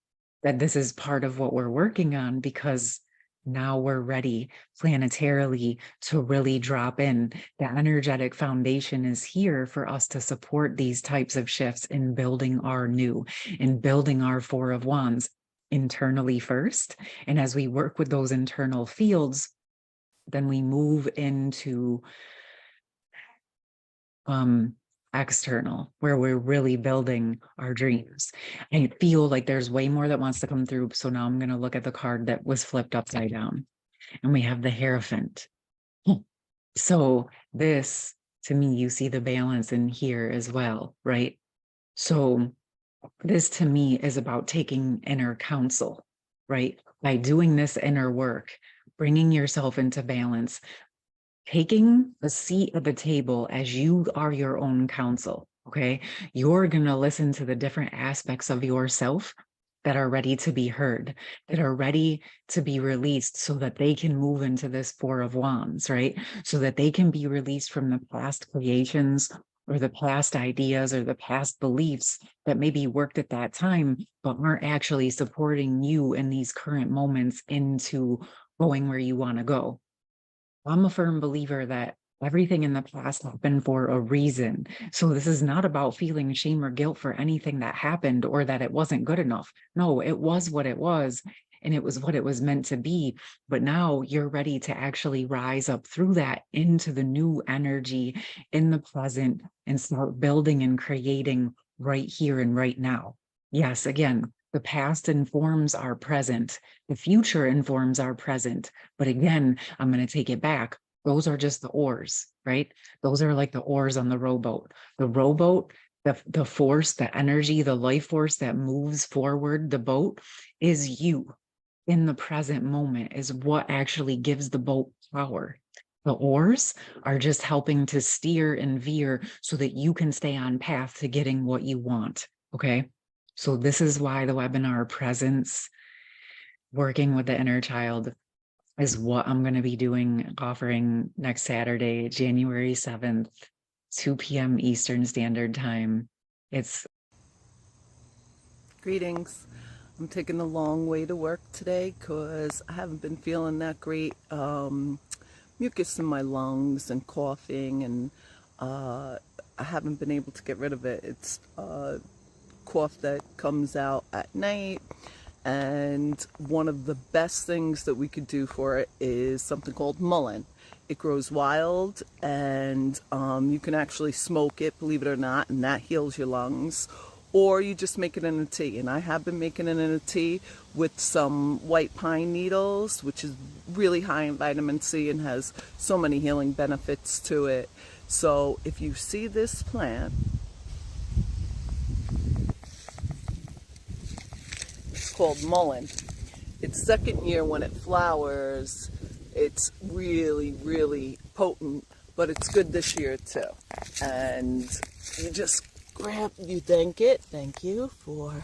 that this is part of what we're working on, because now we're ready planetarily to really drop in. The energetic foundation is here for us to support these types of shifts in building our new, in building our Four of Wands internally first. And as we work with those internal fields, then we move into external, where we're really building our dreams. I feel like there's way more that wants to come through. So now I'm going to look at the card that was flipped upside down, and we have the Hierophant. So this, to me, you see the balance in here as well, right? So this to me is about taking inner counsel, right? By doing this inner work, bringing yourself into balance, taking a seat at the table as you are your own counsel. Okay. You're going to listen to the different aspects of yourself that are ready to be heard, that are ready to be released so that they can move into this Four of Wands, right? So that they can be released from the past creations or the past ideas or the past beliefs that maybe worked at that time, but aren't actually supporting you in these current moments into going where you want to go. I'm a firm believer that everything in the past happened for a reason. So this is not about feeling shame or guilt for anything that happened or that it wasn't good enough. No, it was what it was, and it was what it was meant to be. But now you're ready to actually rise up through that into the new energy in the present and start building and creating right here and right now. Yes, again, the past informs our present. The future informs our present. But again, I'm going to take it back. Those are just the oars, right? Those are like the oars on the rowboat. The rowboat, the force, the energy, the life force that moves forward the boat is you in the present moment, is what actually gives the boat power. The oars are just helping to steer and veer so that you can stay on path to getting what you want. Okay. So this is why the webinar presence, working with the inner child, is what I'm going to be doing, offering next Saturday, January 7th, 2 p.m. Eastern Standard Time. It's Greetings. I'm taking a long way to work today because I haven't been feeling that great. Mucus in my lungs and coughing, and I haven't been able to get rid of it. It's cough that comes out at night, and one of the best things that we could do for it is something called mullein. It grows wild, and you can actually smoke it, believe it or not, and that heals your lungs. Or you just make it in a tea, and I have been making it in a tea with some white pine needles, which is really high in vitamin C and has so many healing benefits to it. So if you see this plant, it's called mullein. Its second year when it flowers, it's really, really potent, but it's good this year too. And you just you thank you for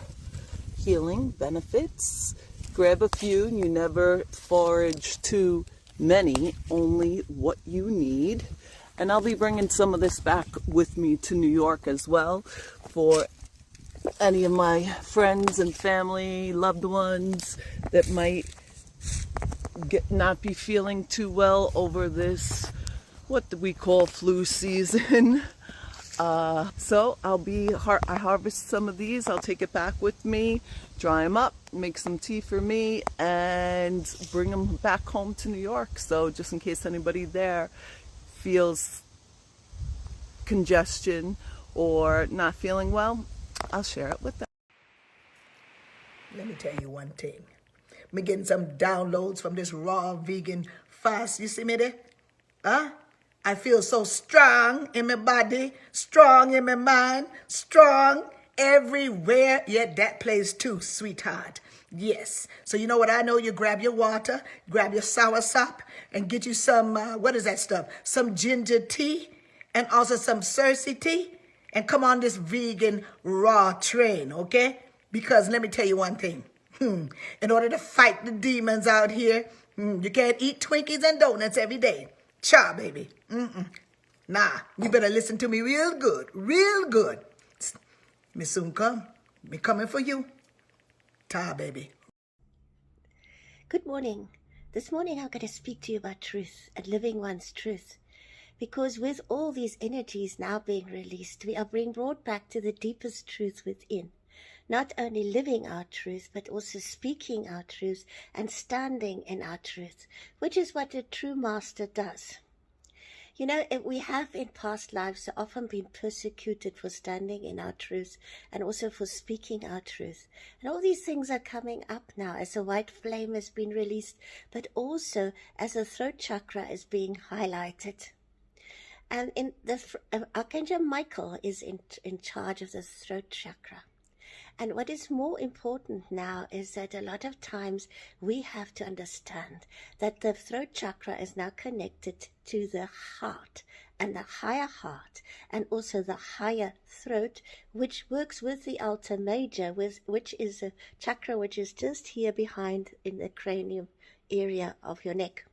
healing benefits. Grab a few, and you never forage too many, only what you need. And I'll be bringing some of this back with me to New York as well for any of my friends and family, loved ones that might not be feeling too well over this, what we call flu season. So I harvest some of these, I'll take it back with me, dry them up, make some tea for me, and bring them back home to New York. So just in case anybody there feels congestion or not feeling well, I'll share it with them. Let me tell you one thing. Me getting some downloads from this raw vegan fast. You see me there? Huh? I feel so strong in my body, strong in my mind, strong everywhere. Yeah, that plays too, sweetheart. Yes. So you know what I know? You grab your water, grab your soursop, and get you some, what is that stuff? Some ginger tea, and also some Cersei tea, and come on this vegan raw train, okay? Because let me tell you one thing. In order to fight the demons out here, you can't eat Twinkies and donuts every day. Cha, baby. Nah, you better listen to me real good, real good. Me soon come. Me coming for you. Ta, baby. Good morning. This morning I'm going to speak to you about truth and living one's truth. Because with all these energies now being released, we are being brought back to the deepest truth within. Not only living our truth, but also speaking our truth and standing in our truth, which is what a true master does. You know, we have in past lives so often been persecuted for standing in our truth and also for speaking our truth. And all these things are coming up now as a white flame has been released, but also as the throat chakra is being highlighted. And in the Archangel Michael is in charge of the throat chakra. And what is more important now is that a lot of times we have to understand that the throat chakra is now connected to the heart and the higher heart and also the higher throat, which works with the altar major, which is a chakra which is just here behind in the cranium area of your neck.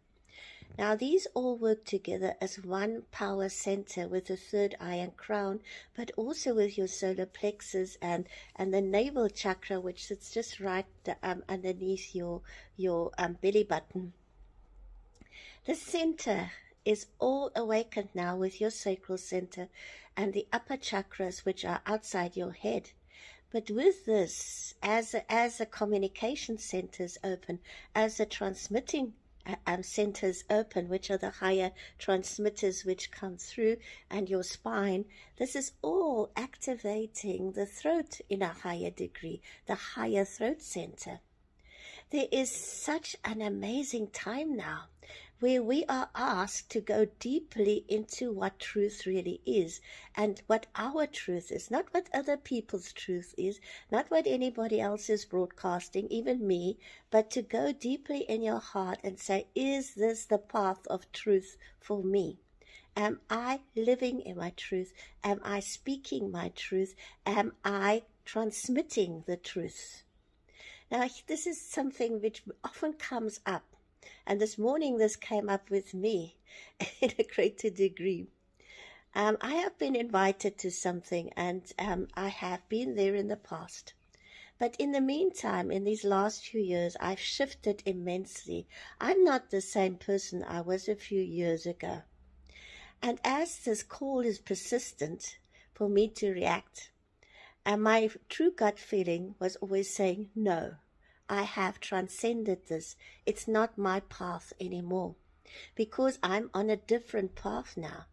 Now, these all work together as one power center with the third eye and crown, but also with your solar plexus and the navel chakra, which sits just right underneath your belly button. The center is all awakened now with your sacral center and the upper chakras, which are outside your head. But with this, as the communication centers open, as the transmitting centers open, which are the higher transmitters which come through, and your spine, this is all activating the throat in a higher degree, the higher throat center. There is such an amazing time now where we are asked to go deeply into what truth really is and what our truth is, not what other people's truth is, not what anybody else is broadcasting, even me, but to go deeply in your heart and say, is this the path of truth for me? Am I living in my truth? Am I speaking my truth? Am I transmitting the truth? Now, this is something which often comes up. And this morning, this came up with me in a greater degree. I have been invited to something, and I have been there in the past. But in the meantime, in these last few years, I've shifted immensely. I'm not the same person I was a few years ago. And as this call is persistent for me to react, and my true gut feeling was always saying, no, I have transcended this. It's not my path anymore, because I'm on a different path now.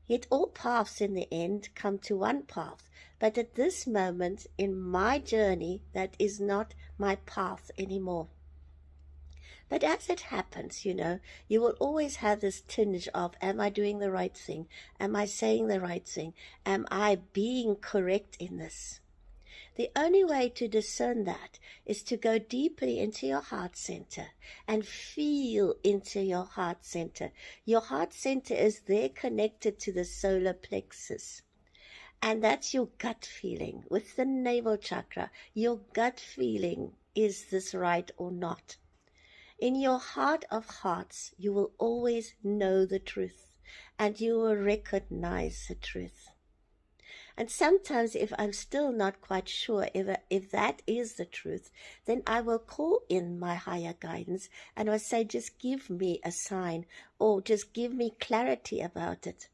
Yet all paths in the end come to one path. But at this moment in my journey, that is not my path anymore. But as it happens, you know, you will always have this tinge of, am I doing the right thing? Am I saying the right thing? Am I being correct in this? The only way to discern that is to go deeply into your heart center and feel into your heart center. Your heart center is there connected to the solar plexus. And that's your gut feeling. With the navel chakra, your gut feeling, is this right or not? In your heart of hearts, you will always know the truth, and you will recognize the truth. And sometimes if I'm still not quite sure if that is the truth, then I will call in my higher guidance and I'll say, just give me a sign, or just give me clarity about it.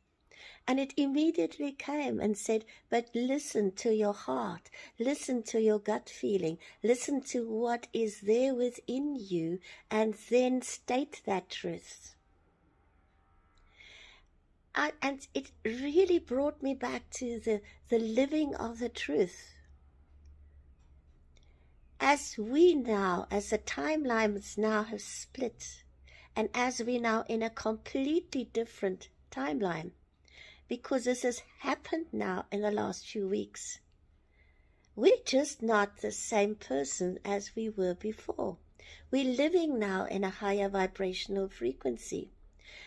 And it immediately came and said, but listen to your heart, listen to your gut feeling, listen to what is there within you, and then state that truth. And it really brought me back to the living of the truth. As we now, as the timelines now have split, and as we now in a completely different timeline, because this has happened now in the last few weeks, we're just not the same person as we were before. We're living now in a higher vibrational frequency.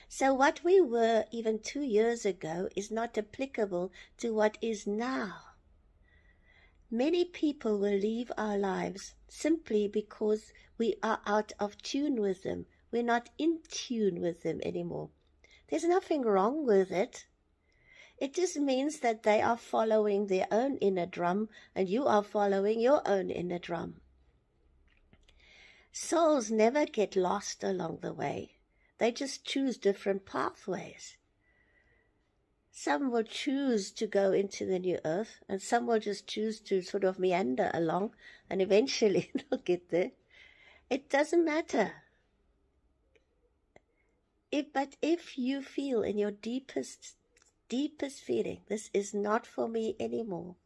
So what we were even 2 years ago is not applicable to what is now. Many people will leave our lives simply because we are out of tune with them. We're not in tune with them anymore. There's nothing wrong with it. It just means that they are following their own inner drum and you are following your own inner drum. Souls never get lost along the way. They just choose different pathways. Some will choose to go into the new earth, and some will just choose to sort of meander along, and eventually they'll get there. It doesn't matter. But if you feel in your deepest feeling, this is not for me anymore.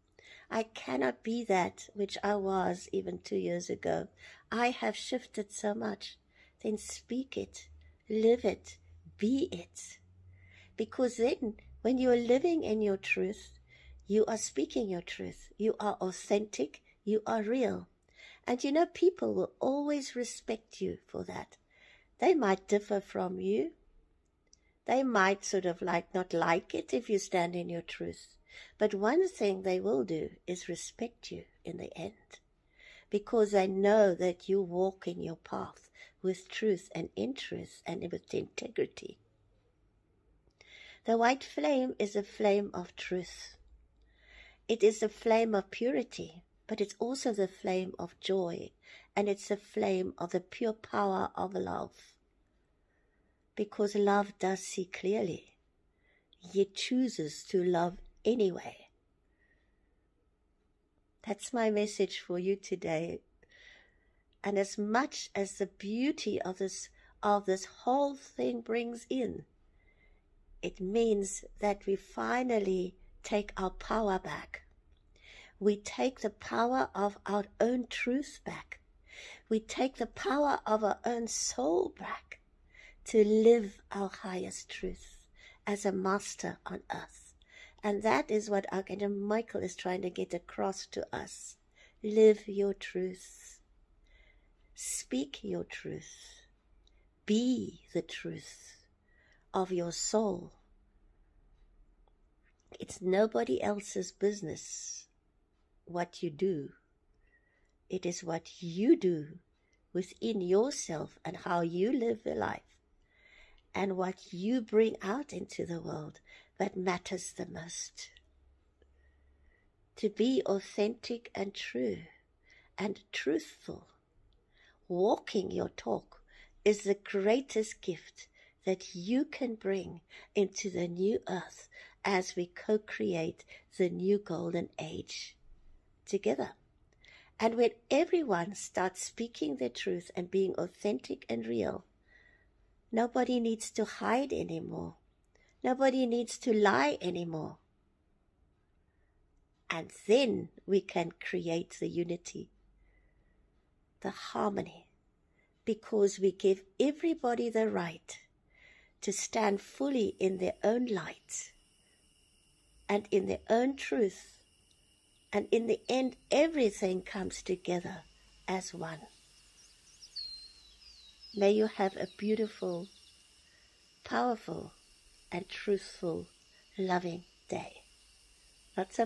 I cannot be that which I was even 2 years ago. I have shifted so much. Then speak it. Live it, be it. Because then, when you are living in your truth, you are speaking your truth. You are authentic, you are real. And you know, people will always respect you for that. They might differ from you. They might sort of not like it if you stand in your truth. But one thing they will do is respect you in the end. Because they know that you walk in your path with truth and in truth and with integrity. The white flame is a flame of truth. It is a flame of purity, but it's also the flame of joy, and it's a flame of the pure power of love. Because love does see clearly, yet chooses to love anyway. That's my message for you today. And as much as the beauty of this whole thing brings in, it means that we finally take our power back. We take the power of our own truth back. We take the power of our own soul back to live our highest truth as a master on earth. And that is what Archangel Michael is trying to get across to us. Live your truth. Speak your truth. Be the truth of your soul. It's nobody else's business what you do. It is what you do within yourself and how you live your life and what you bring out into the world that matters the most. To be authentic and true and truthful, walking your talk is the greatest gift that you can bring into the new earth as we co-create the new golden age together. And when everyone starts speaking their truth and being authentic and real, nobody needs to hide anymore. Nobody needs to lie anymore. And then we can create the unity, the harmony, because we give everybody the right to stand fully in their own light and in their own truth. And in the end, everything comes together as one. May you have a beautiful, powerful, and truthful, loving day. Lots of